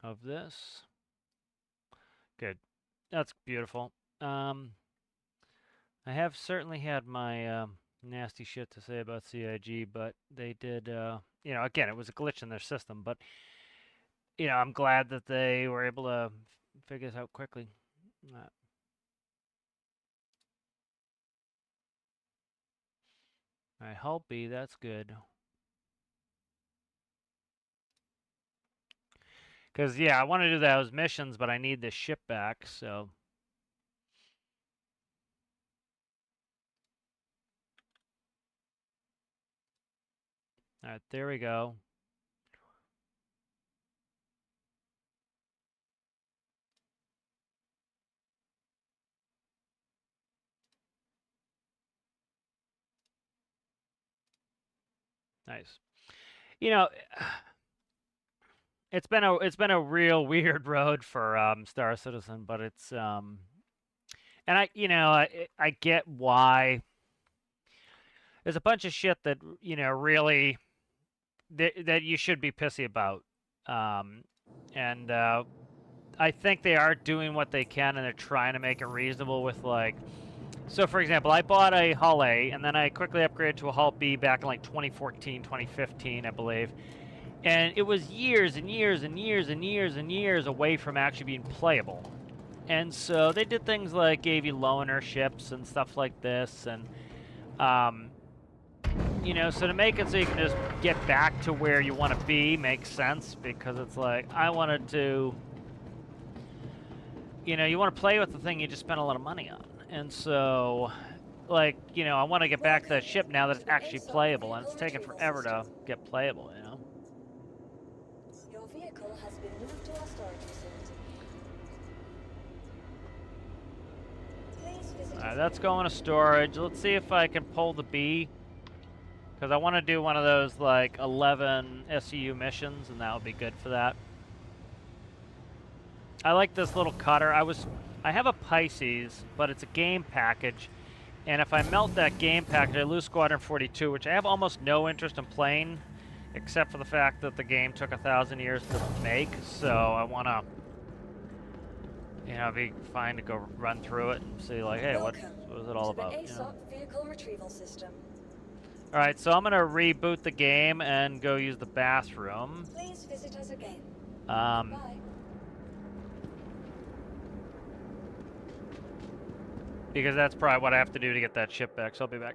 of this. Good, that's beautiful. I have certainly had my nasty shit to say about CIG, but they did. You know, again, it was a glitch in their system, but you know, I'm glad that they were able to figure this out quickly. All right, Hull B, that's good. Because, yeah, I want to do those missions, but I need this ship back, so. All right, there we go. Nice. You know, it's been a real weird road for Star Citizen, but it's and I get why. There's a bunch of shit that really that you should be pissy about, and I think they are doing what they can, and they're trying to make it reasonable with like. So, for example, I bought a Hull A, and then I quickly upgraded to a Hull B back in like 2014, 2015, I believe. And it was years and years and years and years and years away from actually being playable. And so they did things like gave you loaner ships and stuff like this, and so to make it so you can just get back to where you want to be makes sense, because it's like I wanted to, you want to play with the thing you just spent a lot of money on, and so. Like, I want to get back to that ship now that it's actually playable, and it's taken forever to get playable.
Your vehicle has been moved to our storage facility. Please visit
Alright, that's going to storage. Let's see if I can pull the B. Because I want to do one of those, like, 11 SEU missions, and that would be good for that. I like this little cutter. I have a Pisces, but it's a game package. And if I melt that game package, I lose Squadron 42, which I have almost no interest in playing, except for the fact that the game took 1,000 years to make. So I want to, it'd be fine to go run through it and see, like, hey, what was it all about?
Vehicle retrieval system.
All right, so I'm gonna reboot the game and go use the bathroom.
Please visit us again.
Bye. Because that's probably what I have to do to get that ship back, so I'll be back.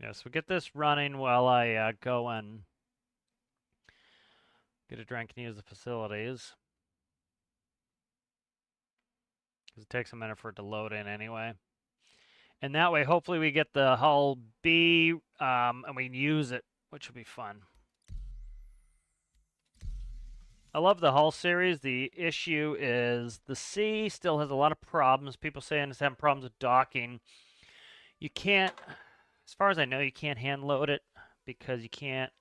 Yeah, so we get this running while I go and get a drink and use the facilities. Because it takes a minute for it to load in anyway. And that way, hopefully we get the hull B and we can use it, which will be fun. I love the hull series. The issue is the C still has a lot of problems. People saying it's having problems with docking. You can't, as far as I know, you can't hand load it because you can't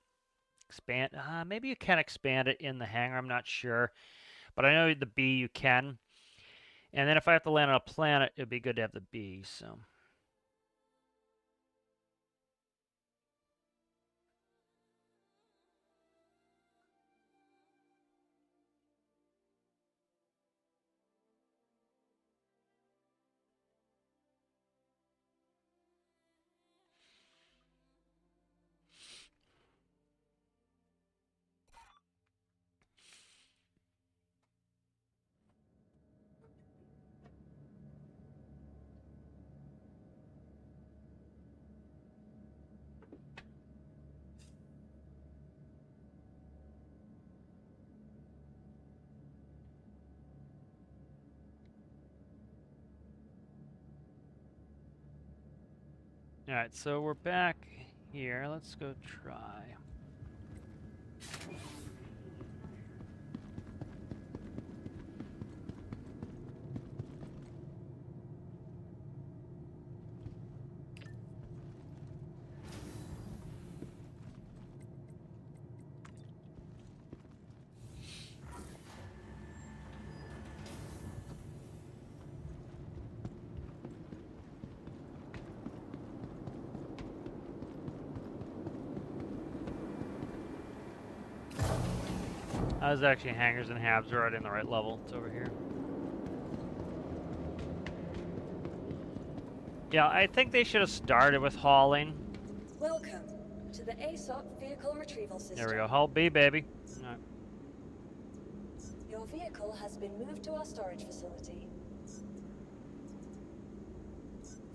expand. Maybe you can expand it in the hangar. I'm not sure. But I know the B you can. And then if I have to land on a planet, it'd be good to have the B. So. Alright, so we're back here. Let's go try. I was actually hangars and habs right in the right level. It's over here. Yeah, I think they should have started with hauling.
Welcome to the ASOP vehicle retrieval system.
There we go. Hull B, baby. All right.
Your vehicle has been moved to our storage facility.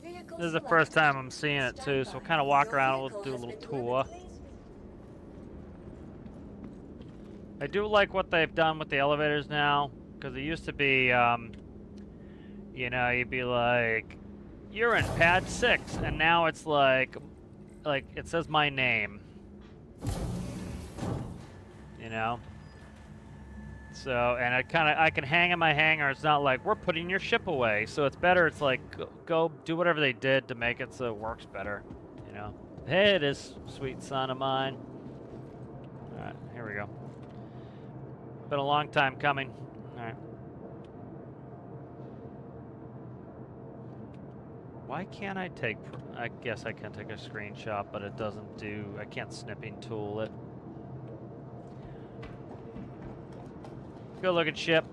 Vehicle
This is the
selected.
first time I'm seeing it too, so we'll kind of walk
Your
around. We'll
vehicle
do a
has
little
been
tour.
delivered, please.
I do like what they've done with the elevators now, because it used to be, you know, you'd be like, you're in pad 6, and now it's like it says my name. You know? So, and I can hang in my hangar. It's not like, we're putting your ship away. So it's better, it's like, go do whatever they did to make it so it works better. You know? Hey, this sweet son of mine. Alright, here we go. Been a long time coming. Alright. Why can't I take... I guess I can take a screenshot, but it doesn't do... I can't snipping tool it. Good looking ship.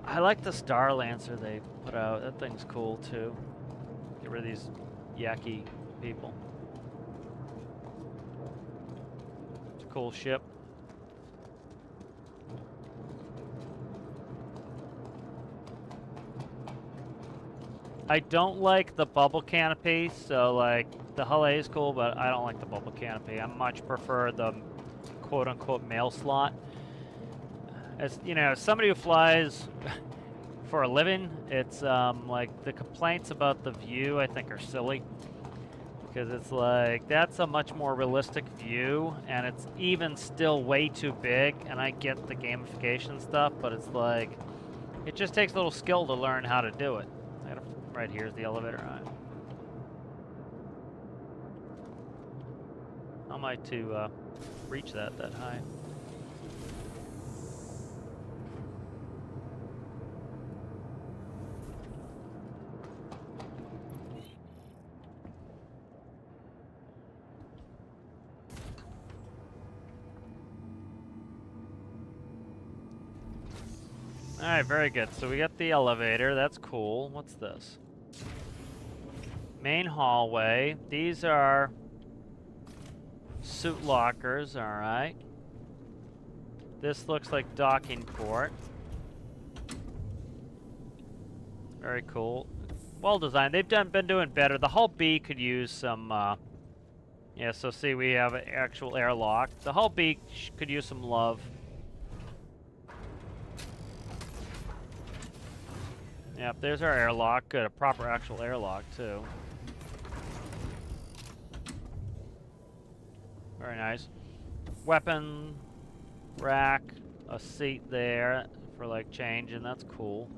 I like the Star Lancer they put out. That thing's cool too. Get rid of these yucky people. It's a cool ship. I don't like the bubble canopy, so like the hull A is cool, but I don't like the bubble canopy. I much prefer the quote-unquote mail slot. As you know, as somebody who flies for a living, it's like the complaints about the view I think are silly, because it's like that's a much more realistic view, and it's even still way too big. And I get the gamification stuff, but it's like it just takes a little skill to learn how to do it. Right here's the elevator. Right. How am I to reach that high? Alright, very good. So we got the elevator. That's cool. What's this? Main hallway. These are suit lockers. Alright. This looks like docking port. Very cool. Well designed. They've been doing better. The hull B could use some Yeah, so see, we have an actual airlock. The hull beak could use some love. Yep, there's our airlock. Good, a proper actual airlock, too. Very nice. Weapon rack, a seat there for like change, and that's cool.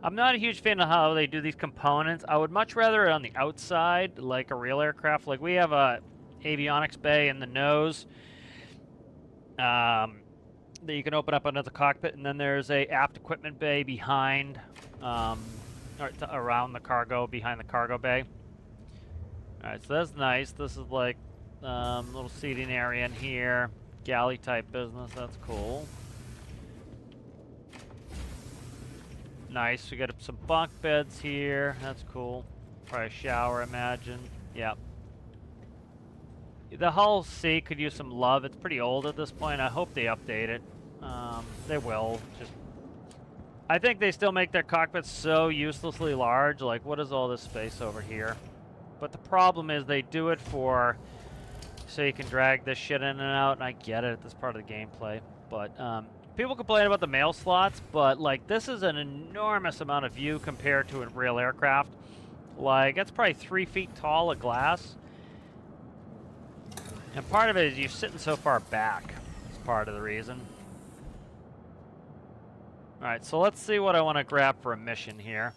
I'm not a huge fan of how they do these components. I would much rather it on the outside, like a real aircraft. Like we have a avionics bay in the nose that you can open up under the cockpit, and then there's a aft equipment bay behind, or around the cargo, behind the cargo bay. All right, so that's nice. This is like little seating area in here, galley type business. That's cool. Nice. We got some bunk beds here. That's cool. Probably a shower, imagine. Yep. The hull C could use some love. It's pretty old at this point. I hope they update it. They will. Just, I think they still make their cockpits so uselessly large. Like, what is all this space over here? But the problem is they do it so you can drag this shit in and out, and I get it. This part of the gameplay. But people complain about the mail slots, but like this is an enormous amount of view compared to a real aircraft. Like, that's probably 3 feet tall of glass. And part of it is you're sitting so far back. That's part of the reason. Alright, so let's see what I want to grab for a mission here.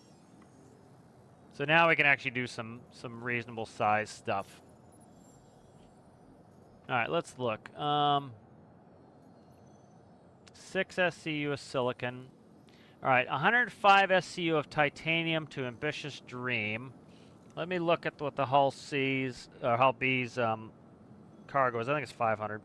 So now we can actually do some reasonable size stuff. Alright, let's look. 6 SCU of silicon. Alright, 105 SCU of titanium to ambitious dream. Let me look at what the hull C's, or hull B's cargo is. I think it's 500.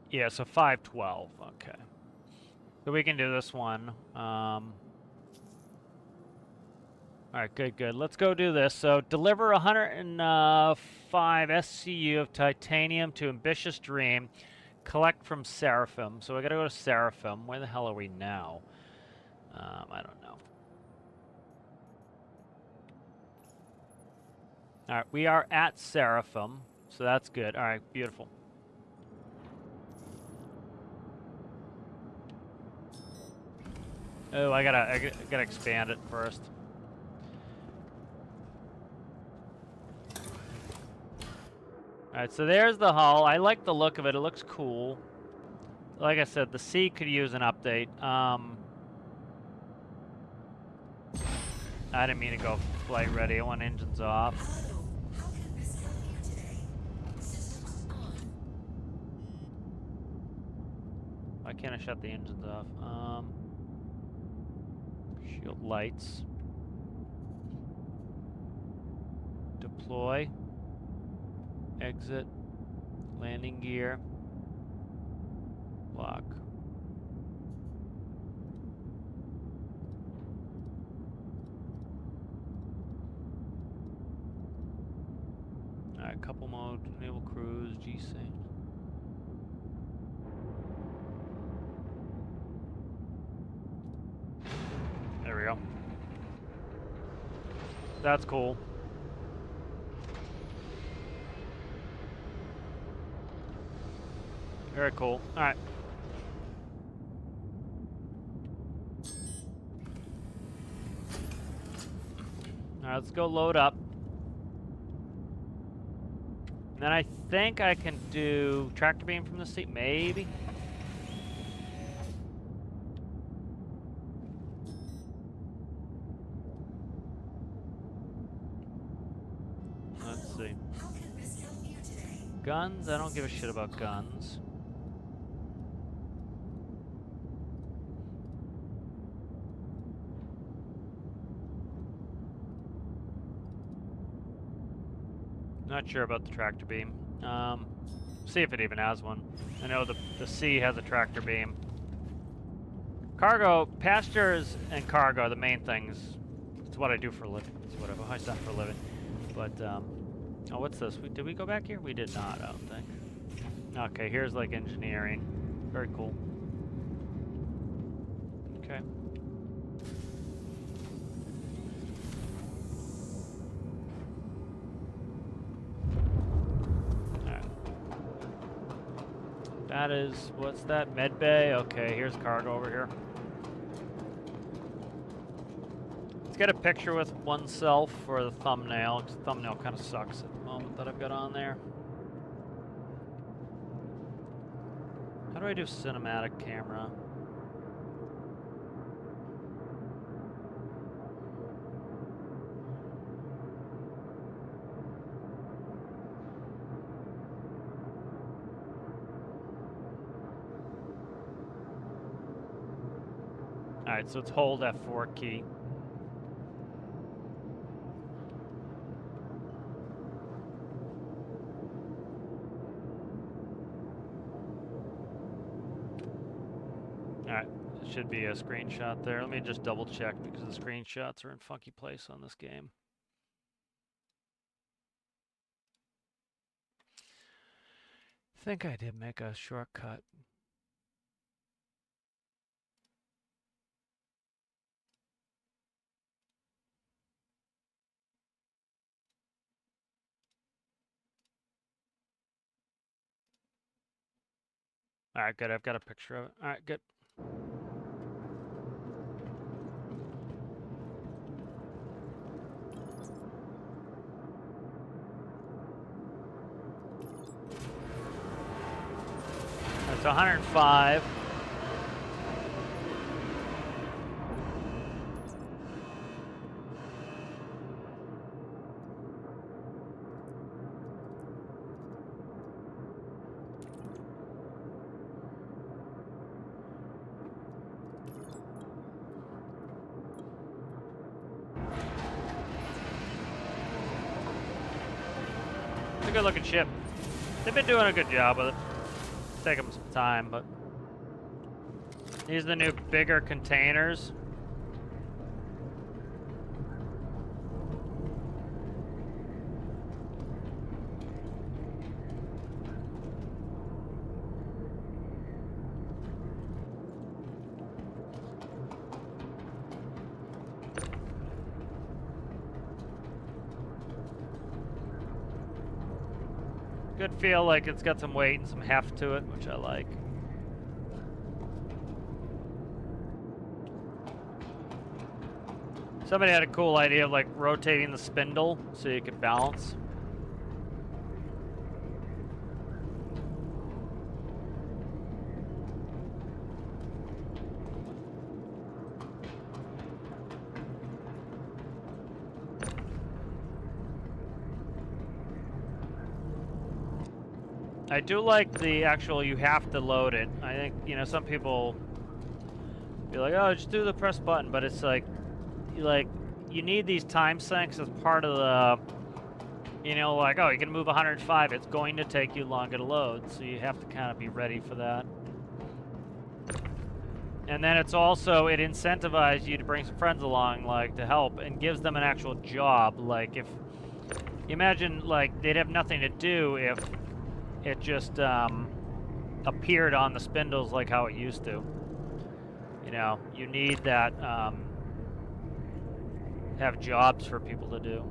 Yeah, so 512. Okay. So we can do this one. Alright, good. Let's go do this. So deliver 105 SCU of titanium to ambitious dream. Collect from Seraphim. So we gotta go to Seraphim. Where the hell are we now? I don't know. Alright, we are at Seraphim. So that's good. Alright, beautiful. Oh, I gotta expand it first. Alright, so there's the hull. I like the look of it. It looks cool. Like I said, the C could use an update. I didn't mean to go flight ready. I want engines off.
Hello. How can I help you today? Systems on.
Why can't I shut the engines off? Shield lights. Deploy. Exit. Landing gear. Lock. Alright, couple mode, enable cruise, G-Sync. There we go. That's cool. Very cool. Alright. Alright, let's go load up. And then I think I can do tractor beam from the seat, maybe? Let's see.
How can I help you today?
Guns? I don't give a shit about guns. Not sure about the tractor beam. See if it even has one. I know the C has a tractor beam. Cargo, passengers and cargo are the main things. It's what I do for a living. It's what I've always done for a living. But, oh, what's this? Did we go back here? We did not, I don't think. Okay, here's like engineering. Very cool. Okay. Alright. That is, what's that? Med bay? Okay, here's cargo over here. Let's get a picture with oneself for the thumbnail, 'cause the thumbnail kind of sucks at the moment that I've got on there. How do I do cinematic camera? Alright, so it's hold F4 key. Alright, it should be a screenshot there. Let me just double check because the screenshots are in funky place on this game. I think I did make a shortcut. Alright, good. I've got a picture of it. Alright, good. That's 105. It's a good looking ship. They've been doing a good job with it. It's taking them some time, but these are the new bigger containers. Good feel like it's got some weight and some heft to it, which I like. Somebody had a cool idea of like rotating the spindle so you could balance. I do like the actual, you have to load it. I think, you know, some people be like, oh, just do the press button, but it's like, you need these time sinks as part of the, you know, like, oh, you can move 105, it's going to take you longer to load, so you have to kind of be ready for that. And then it's also, it incentivizes you to bring some friends along, like, to help, and gives them an actual job. Like, if, imagine, like, they'd have nothing to do if it just appeared on the spindles like how it used to. You know, you need that, have jobs for people to do.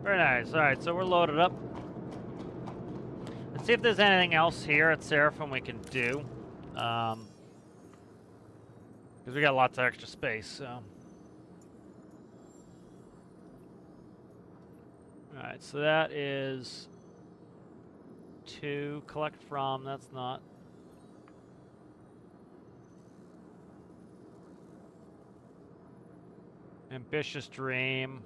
Very nice. All right, so we're loaded up. Let's see if there's anything else here at Seraphim we can do. Because we got lots of extra space, so. Alright, so that is 2. Collect from, that's not. Ambitious Dream.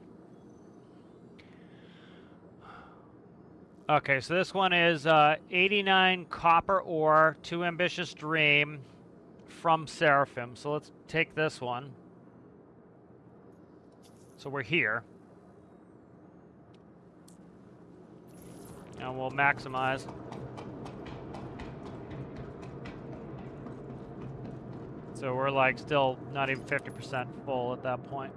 Okay, so this one is 89 copper ore to Ambitious Dream from Seraphim. So let's take this one. So we're here. And we'll maximize. So we're like still not even 50% full at that point.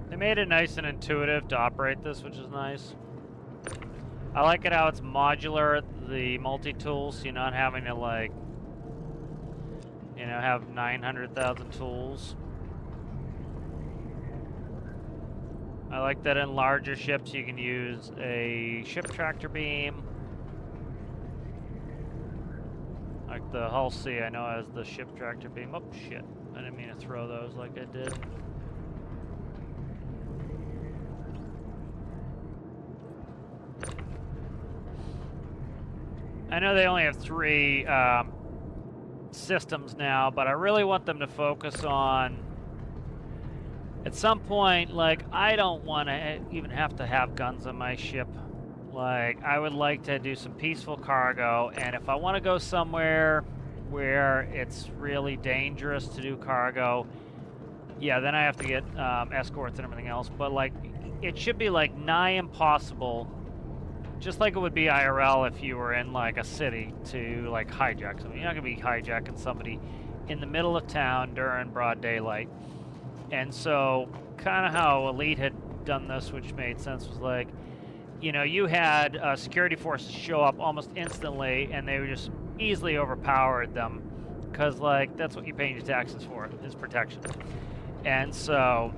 They made it nice and intuitive to operate this, which is nice. I like it how it's modular, the multi-tools, so you're not having to like, you know, have 900,000 tools. I like that in larger ships you can use a ship tractor beam. Like the Hull C, I know has the ship tractor beam. Oh shit, I didn't mean to throw those like I did. I know they only have 3 systems now, but I really want them to focus on, at some point, like, I don't want to even have to have guns on my ship. Like, I would like to do some peaceful cargo, and if I want to go somewhere where it's really dangerous to do cargo, yeah, then I have to get escorts and everything else, but, like, it should be, like, nigh impossible, just like it would be IRL if you were in like a city to like hijack somebody. You're not gonna be hijacking somebody in the middle of town during broad daylight. And so kind of how Elite had done this, which made sense, was like, you know, you had security forces show up almost instantly and they were just easily overpowered them because like that's what you're paying your taxes for, is protection. And so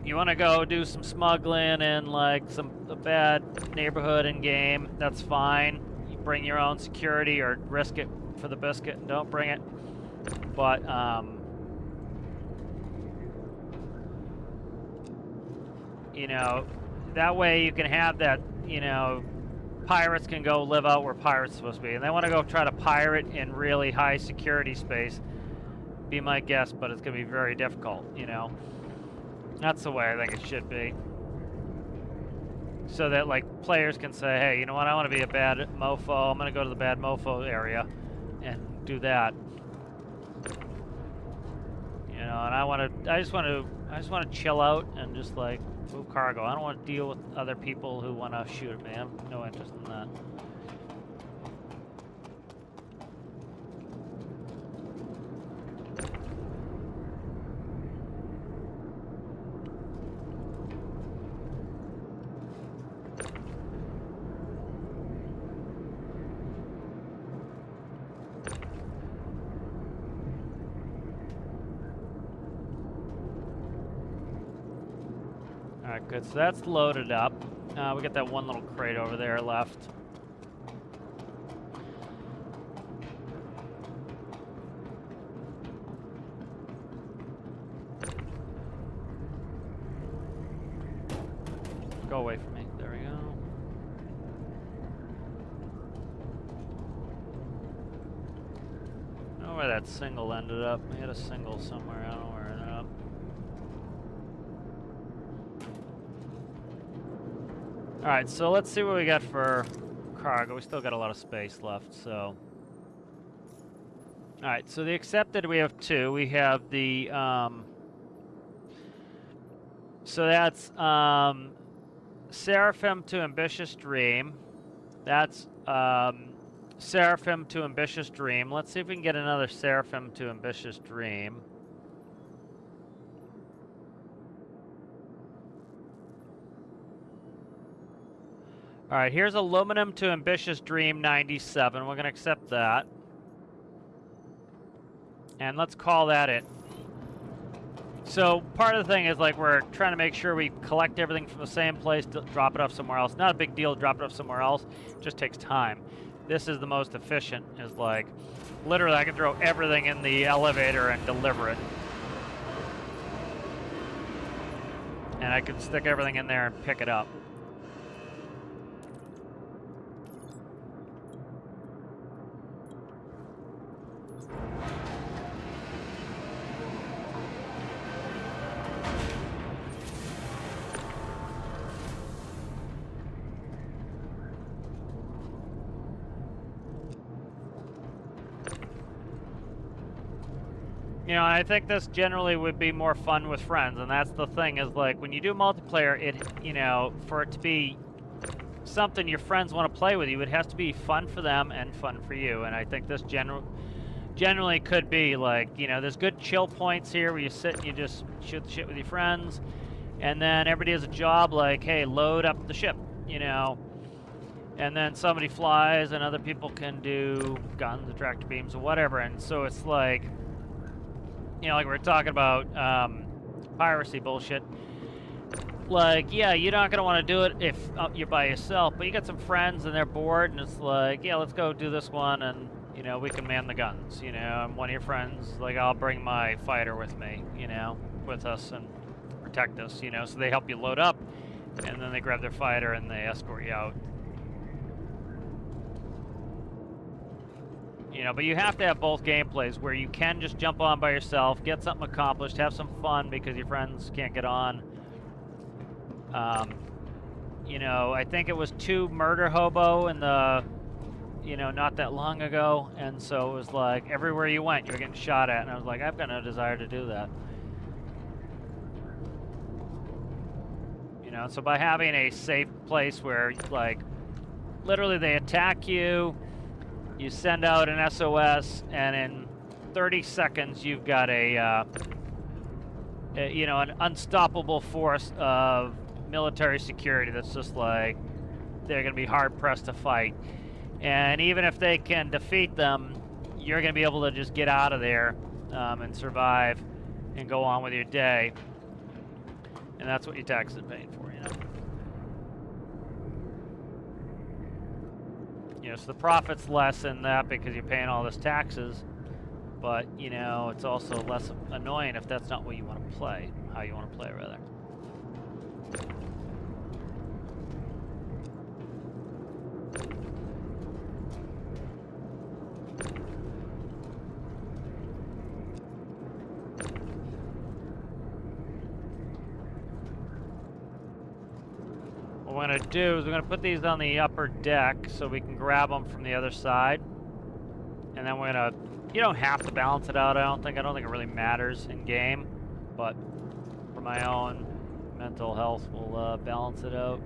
you want to go do some smuggling in like a bad neighborhood in game, that's fine. You bring your own security or risk it for the biscuit and don't bring it. But you know, that way you can have that, you know, pirates can go live out where pirates are supposed to be. And they want to go try to pirate in really high security space. Be my guest, but it's going to be very difficult, you know. That's the way I think it should be. So that like players can say, hey, you know what, I want to be a bad mofo. I'm going to go to the bad mofo area and do that. You know, and I just want to chill out and just like move cargo. I don't want to deal with other people who want to shoot at me. I have no interest in that. Alright, good. So that's loaded up. We got that one little crate over there left. Go away from me. There we go. I don't know where that single ended up. We had a single somewhere. I don't know where it ended up. Alright, so let's see what we got for cargo. We still got a lot of space left, so. Alright, so the accepted we have 2. We have the, so that's, Seraphim to Ambitious Dream. That's, Seraphim to Ambitious Dream. Let's see if we can get another Seraphim to Ambitious Dream. All right, here's Aluminum to Ambitious Dream 97. We're going to accept that. And let's call that it. So part of the thing is, like, we're trying to make sure we collect everything from the same place, drop it off somewhere else. Not a big deal to drop it off somewhere else. It just takes time. This is the most efficient. Is like, literally, I can throw everything in the elevator and deliver it. And I can stick everything in there and pick it up. You know, I think this generally would be more fun with friends, and that's the thing, is like, when you do multiplayer, it, you know, for it to be something your friends want to play with you, it has to be fun for them and fun for you, and I think this generally could be, like, you know, there's good chill points here where you sit and you just shoot the shit with your friends, and then everybody has a job, like, hey, load up the ship, you know, and then somebody flies and other people can do guns, tractor beams, or whatever, and so it's like, you know, like we were talking about piracy bullshit. Like, yeah, you're not going to want to do it if you're by yourself, but you got some friends and they're bored, and it's like, yeah, let's go do this one, and, you know, we can man the guns, you know. I'm one of your friends, like, I'll bring my fighter with me, you know, with us and protect us, you know. So they help you load up, and then they grab their fighter and they escort you out. You know, but you have to have both gameplays where you can just jump on by yourself, get something accomplished, have some fun because your friends can't get on. You know, I think it was 2 Murder Hobo in the, you know, not that long ago, and so it was like everywhere you went, you were getting shot at, and I was like, I've got no desire to do that. You know, so by having a safe place where, like, literally they attack you, you send out an SOS, and in 30 seconds you've got you know, an unstoppable force of military security that's just like, they're going to be hard-pressed to fight. And even if they can defeat them, you're going to be able to just get out of there and survive and go on with your day. And that's what your taxes are paying for, you know. You know, so the profit's less in that because you're paying all this taxes, but, you know, it's also less annoying if that's not what you want to play, how you want to play, rather. What we're going to do is we're going to put these on the upper deck so we can grab them from the other side. And then we're going to, you don't have to balance it out, I don't think it really matters in game. But for my own mental health, we'll balance it out.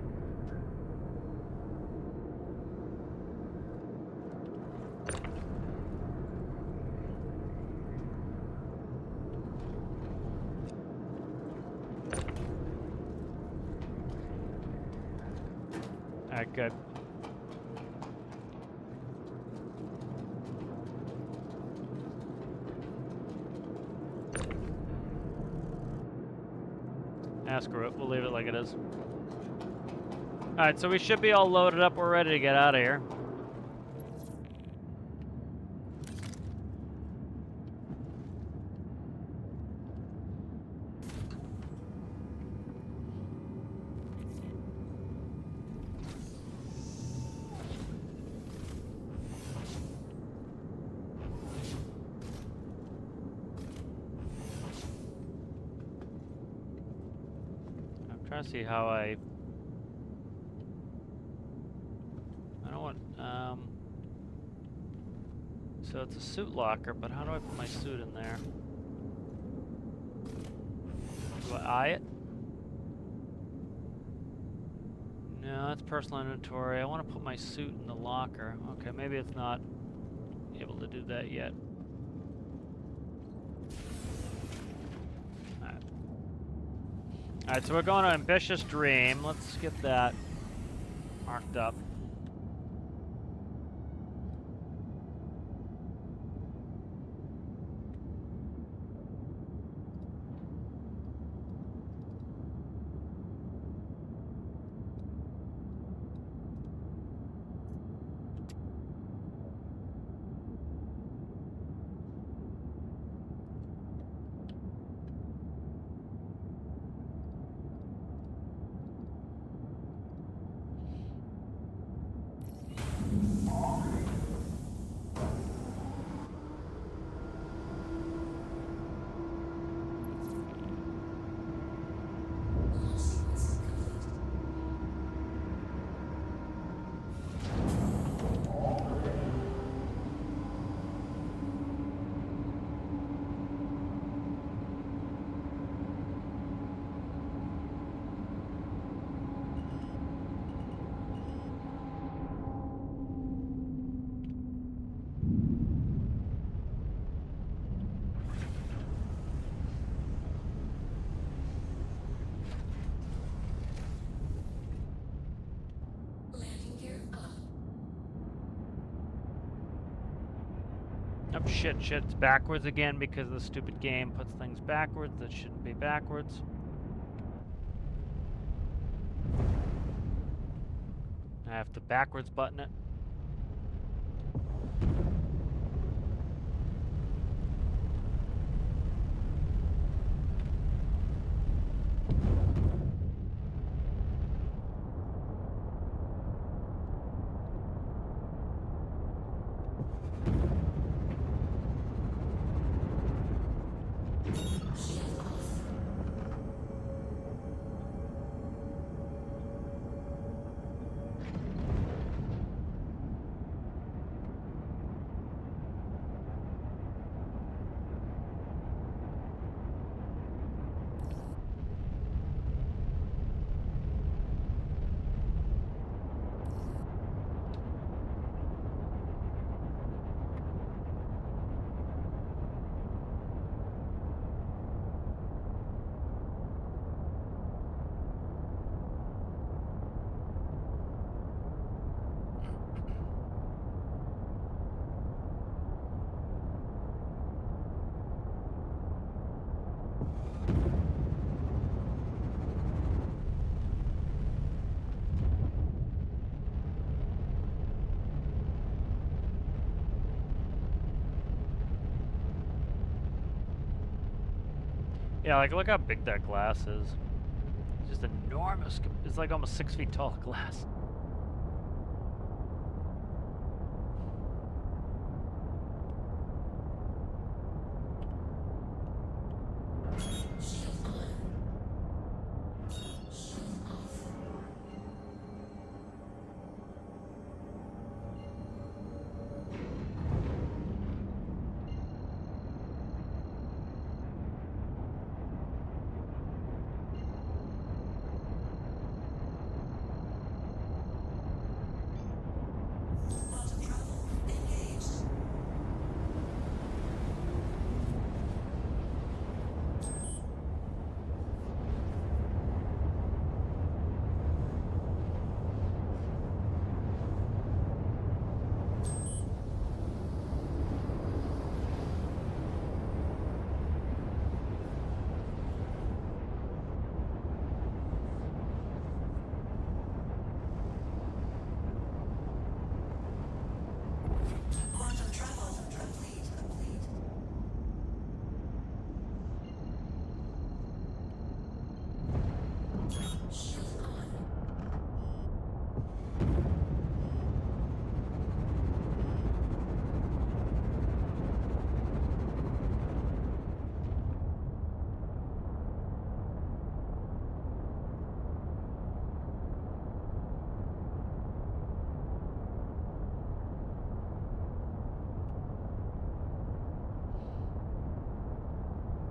Alright, good. Screw it. We'll leave it like it is. Alright, so we should be all loaded up. We're ready to get out of here. Trying to see how I So it's a suit locker, but how do I put my suit in there? Do I eye it? No, that's personal inventory. I want to put my suit in the locker. Okay, maybe it's not able to do that yet. Alright, so we're going to Ambitious Dream. Let's get that marked up.
Landing gear up.
Oh shit, it's backwards again because the stupid game puts things backwards that shouldn't be backwards. I have to backwards button it. Yeah, like look how big that glass is. It's just enormous. It's like almost 6 feet tall glass.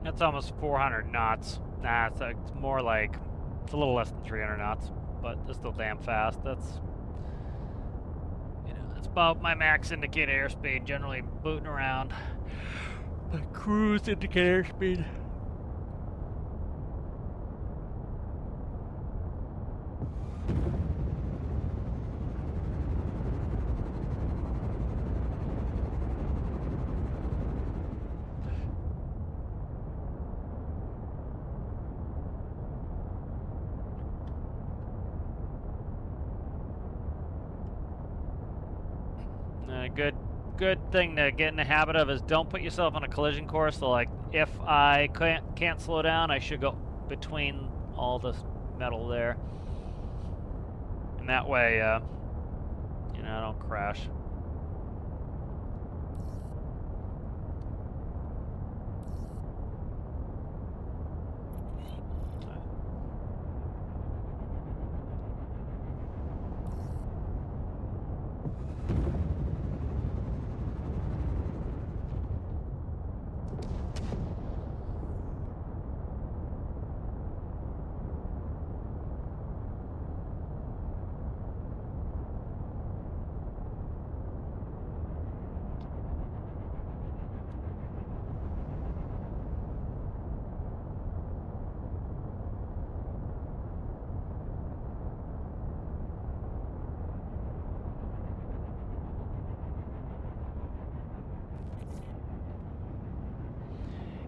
That's almost 400 knots. Nah, it's more like, it's a little less than 300 knots, but it's still damn fast. That's, you know, that's about my max indicated airspeed, generally booting around my cruise indicated airspeed. Good thing to get in the habit of is don't put yourself on a collision course. So like, if I can't slow down, I should go between all this metal there, and that way, you know, I don't crash.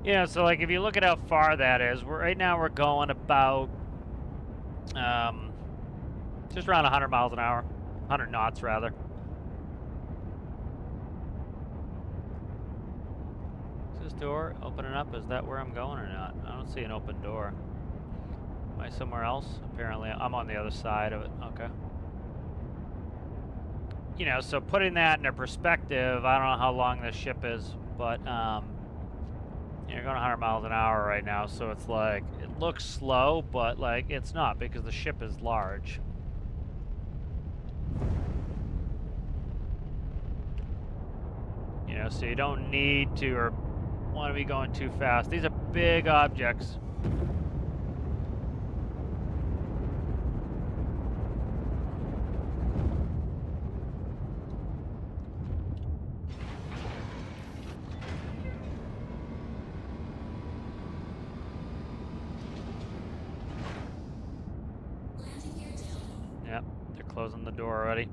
Yeah, so like if you look at how far that is, right now we're going about just around 100 miles an hour, 100 knots rather. Is this door opening up? Is that where I'm going or not? I don't see an open door. Am I somewhere else? Apparently, I'm on the other side of it. Okay. You know, so putting that into perspective, I don't know how long this ship is, but you're going 100 miles an hour right now, so it's like, it looks slow, but like, it's not because the ship is large. You know, so you don't need to or want to be going too fast. These are big objects. Yep, they're closing the door already.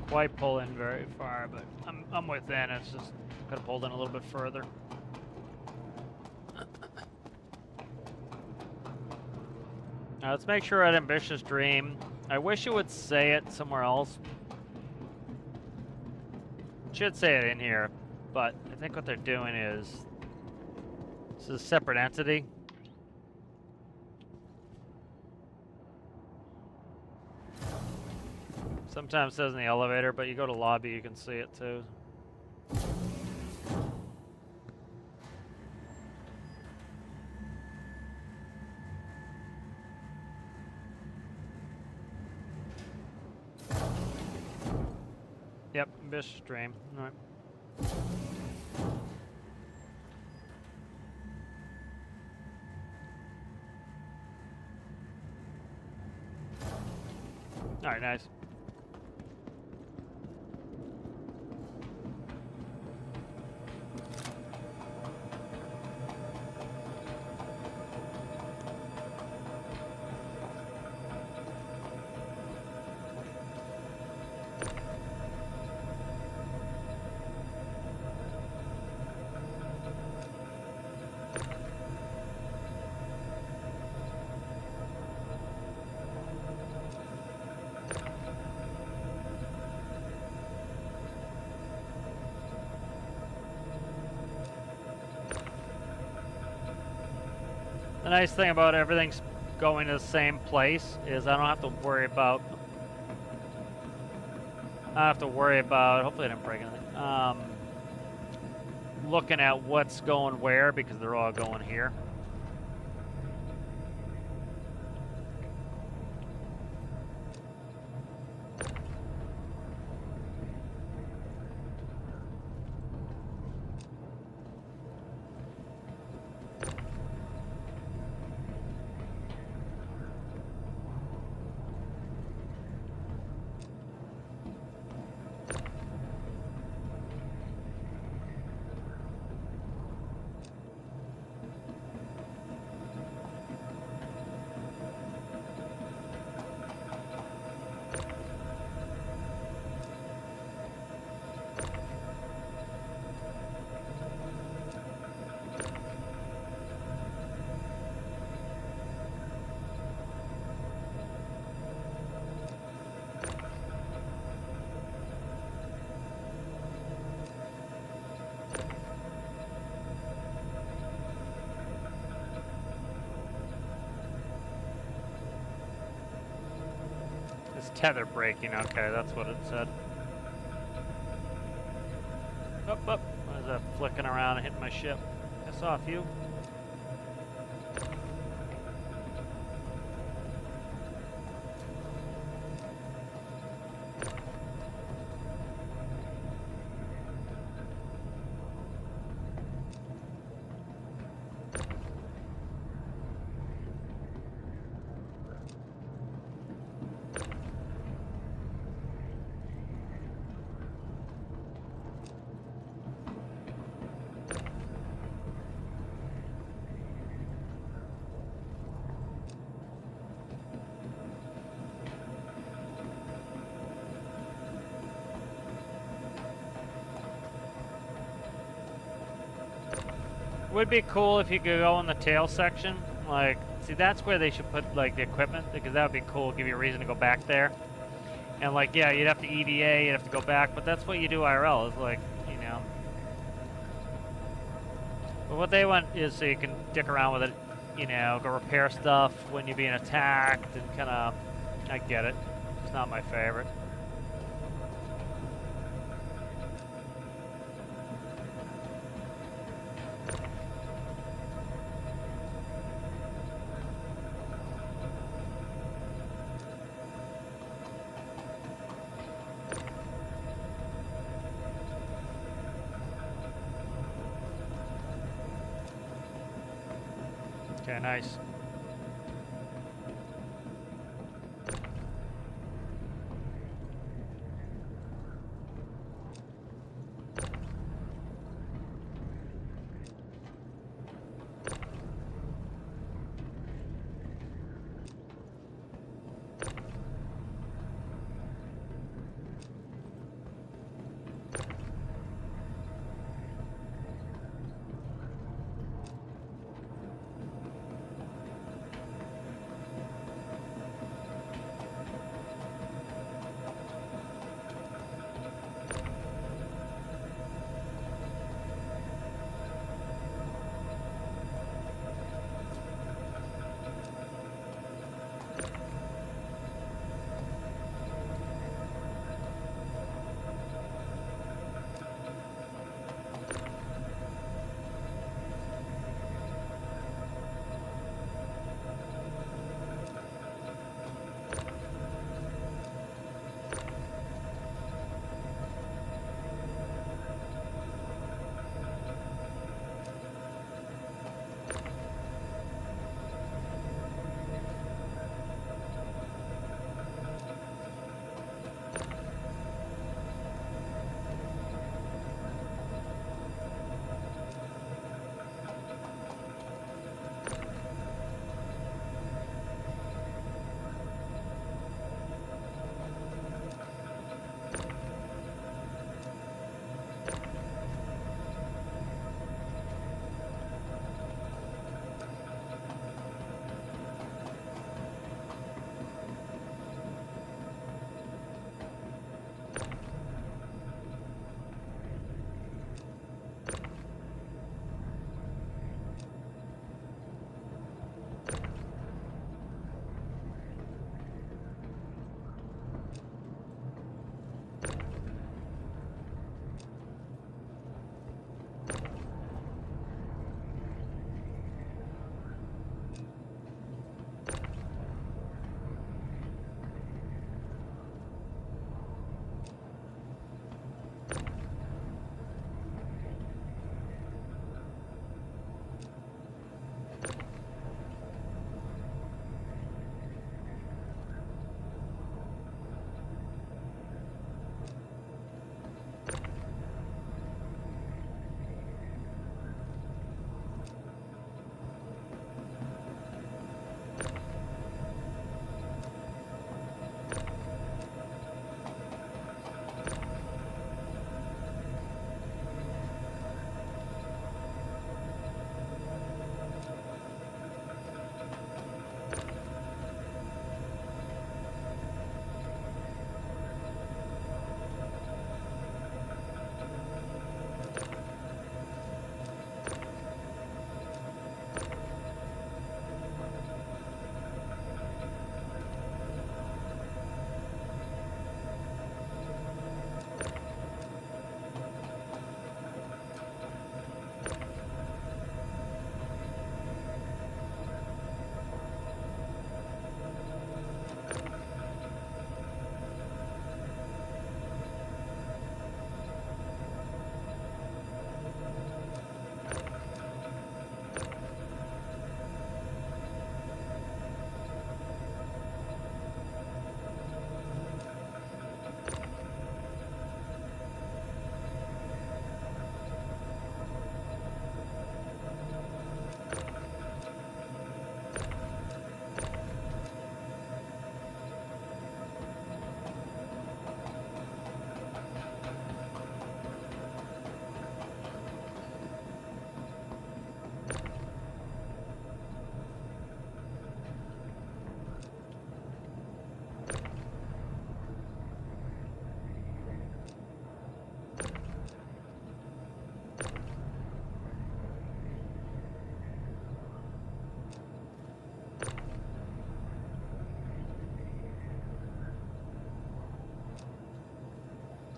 Quite pull in very far, but I'm within. It's just could have pulled in a little bit further. Now let's make sure at Ambitious Dream. I wish it would say it somewhere else. It should say it in here, but I think what they're doing is this is a separate entity. Sometimes it says in the elevator, but you go to lobby, you can see it too. Yep, Ambitious Dream. All right. All right, nice. The nice thing about everything's going to the same place is I don't have to worry about. Hopefully I didn't break anything. Looking at what's going where because they're all going here. Tether breaking, okay, that's what it said. Up, up. What is that flicking around and hitting my ship? Piss off, you. Would be cool if you could go in the tail section. Like, see, that's where they should put, like, the equipment, because that would be cool, give you a reason to go back there. And, like, yeah, you'd have to EVA, you'd have to go back, but that's what you do IRL, is, like, you know. But what they want is so you can dick around with it, you know, go repair stuff when you're being attacked, and kind of, I get it. It's not my favorite. Okay, nice.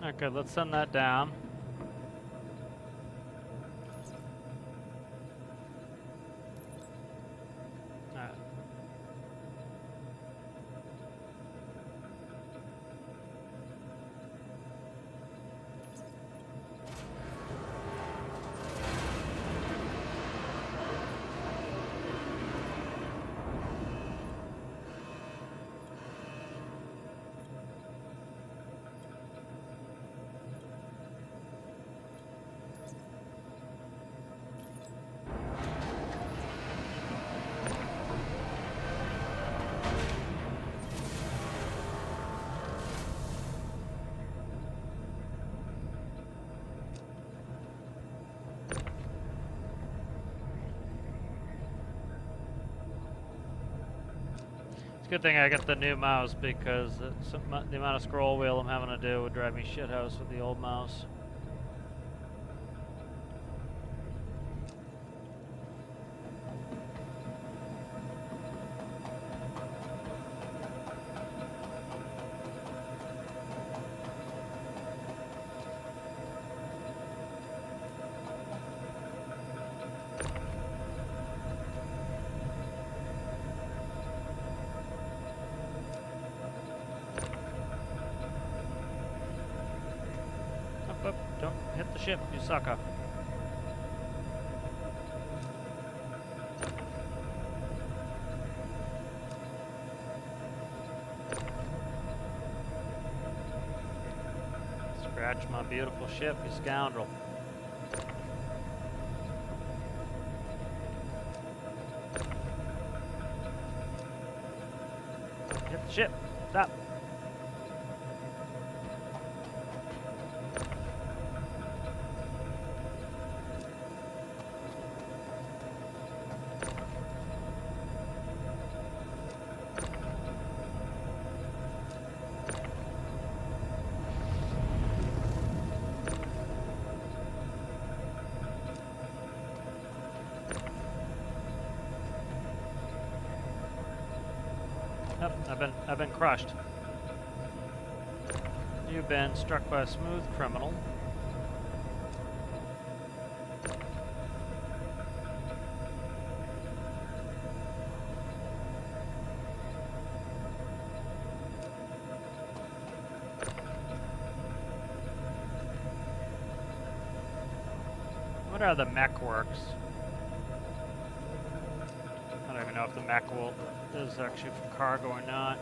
Okay, let's send that down. Alright. Good thing I got the new mouse because the amount of scroll wheel I'm having to do would drive me shithouse with the old mouse. Up, don't hit the ship, you sucker. Scratch my beautiful ship, you scoundrel. Hit the ship, stop. Yep, I've been crushed. You've been struck by a smooth criminal. I wonder how the mech works. I don't even know if the mech is actually for cargo or not.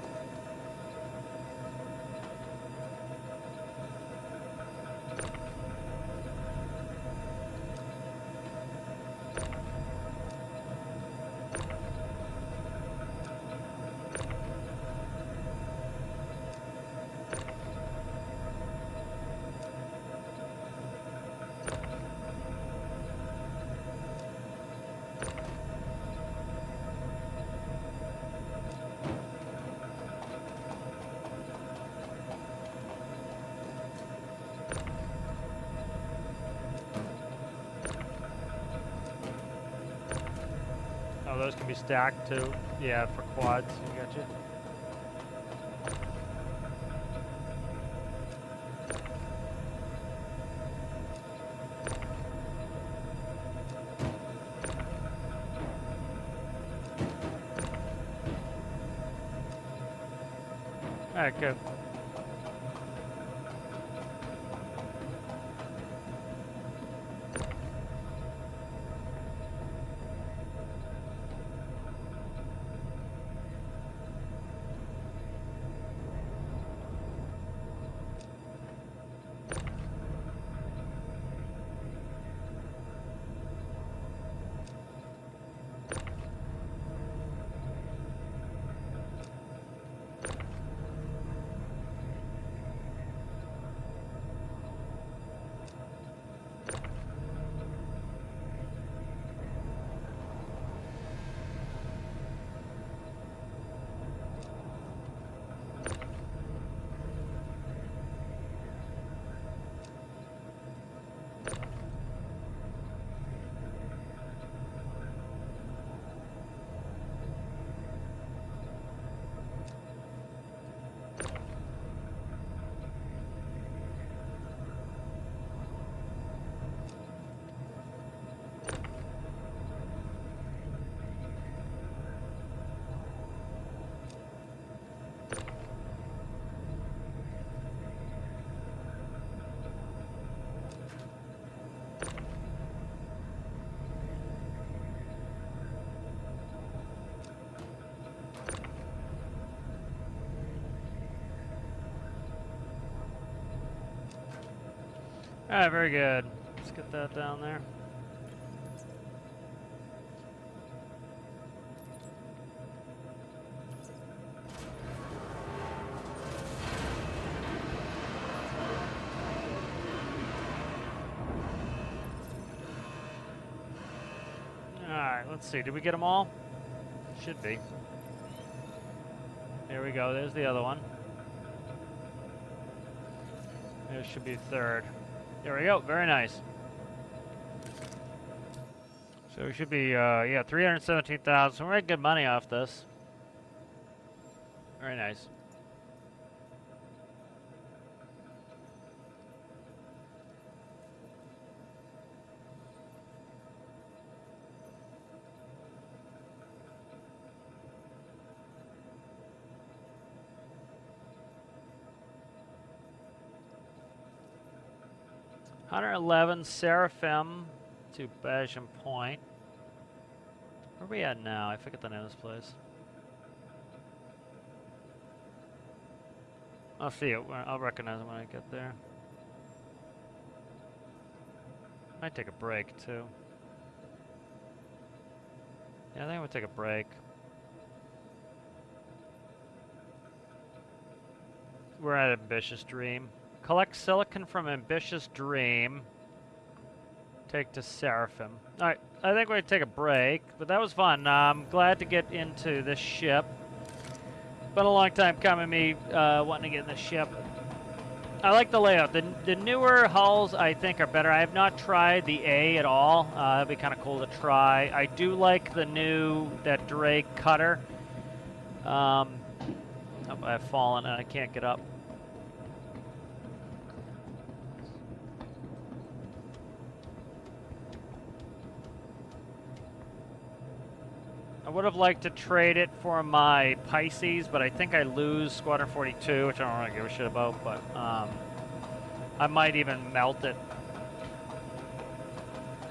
Oh, those can be stacked too. Yeah, for quads. I got you. All right, good. Alright, very good. Let's get that down there. Alright, let's see. Did we get them all? Should be. There we go. There's the other one. There should be third. There we go. Very nice. So we should be, yeah, 317,000. So we're making good money off this. Very nice. $111 Seraphim to Belgium Point. Where are we at now? I forget the name of this place. I'll see it. I'll recognize it when I get there. Might take a break too. Yeah, I think we'll take a break. We're at Ambitious Dream. Collect silicon from Ambitious Dream. Take to Seraphim. Alright, I think we're going to take a break, but that was fun. I'm glad to get into this ship. Been a long time coming, me wanting to get in this ship. I like the layout. The newer hulls, I think, are better. I have not tried the A at all. That'd be kind of cool to try. I do like that Drake cutter. Oh, I've fallen and I can't get up. I would have liked to trade it for my Pisces, but I think I lose Squadron 42, which I don't really give a shit about, but I might even melt it.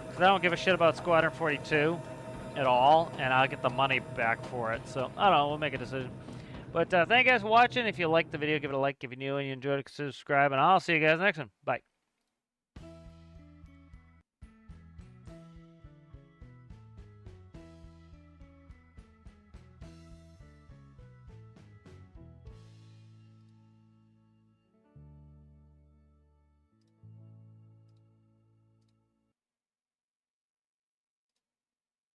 Because I don't give a shit about Squadron 42 at all, and I'll get the money back for it. So, I don't know, we'll make a decision. But thank you guys for watching. If you liked the video, give it a like. If you're new and you enjoyed it, subscribe, and I'll see you guys next one. Bye.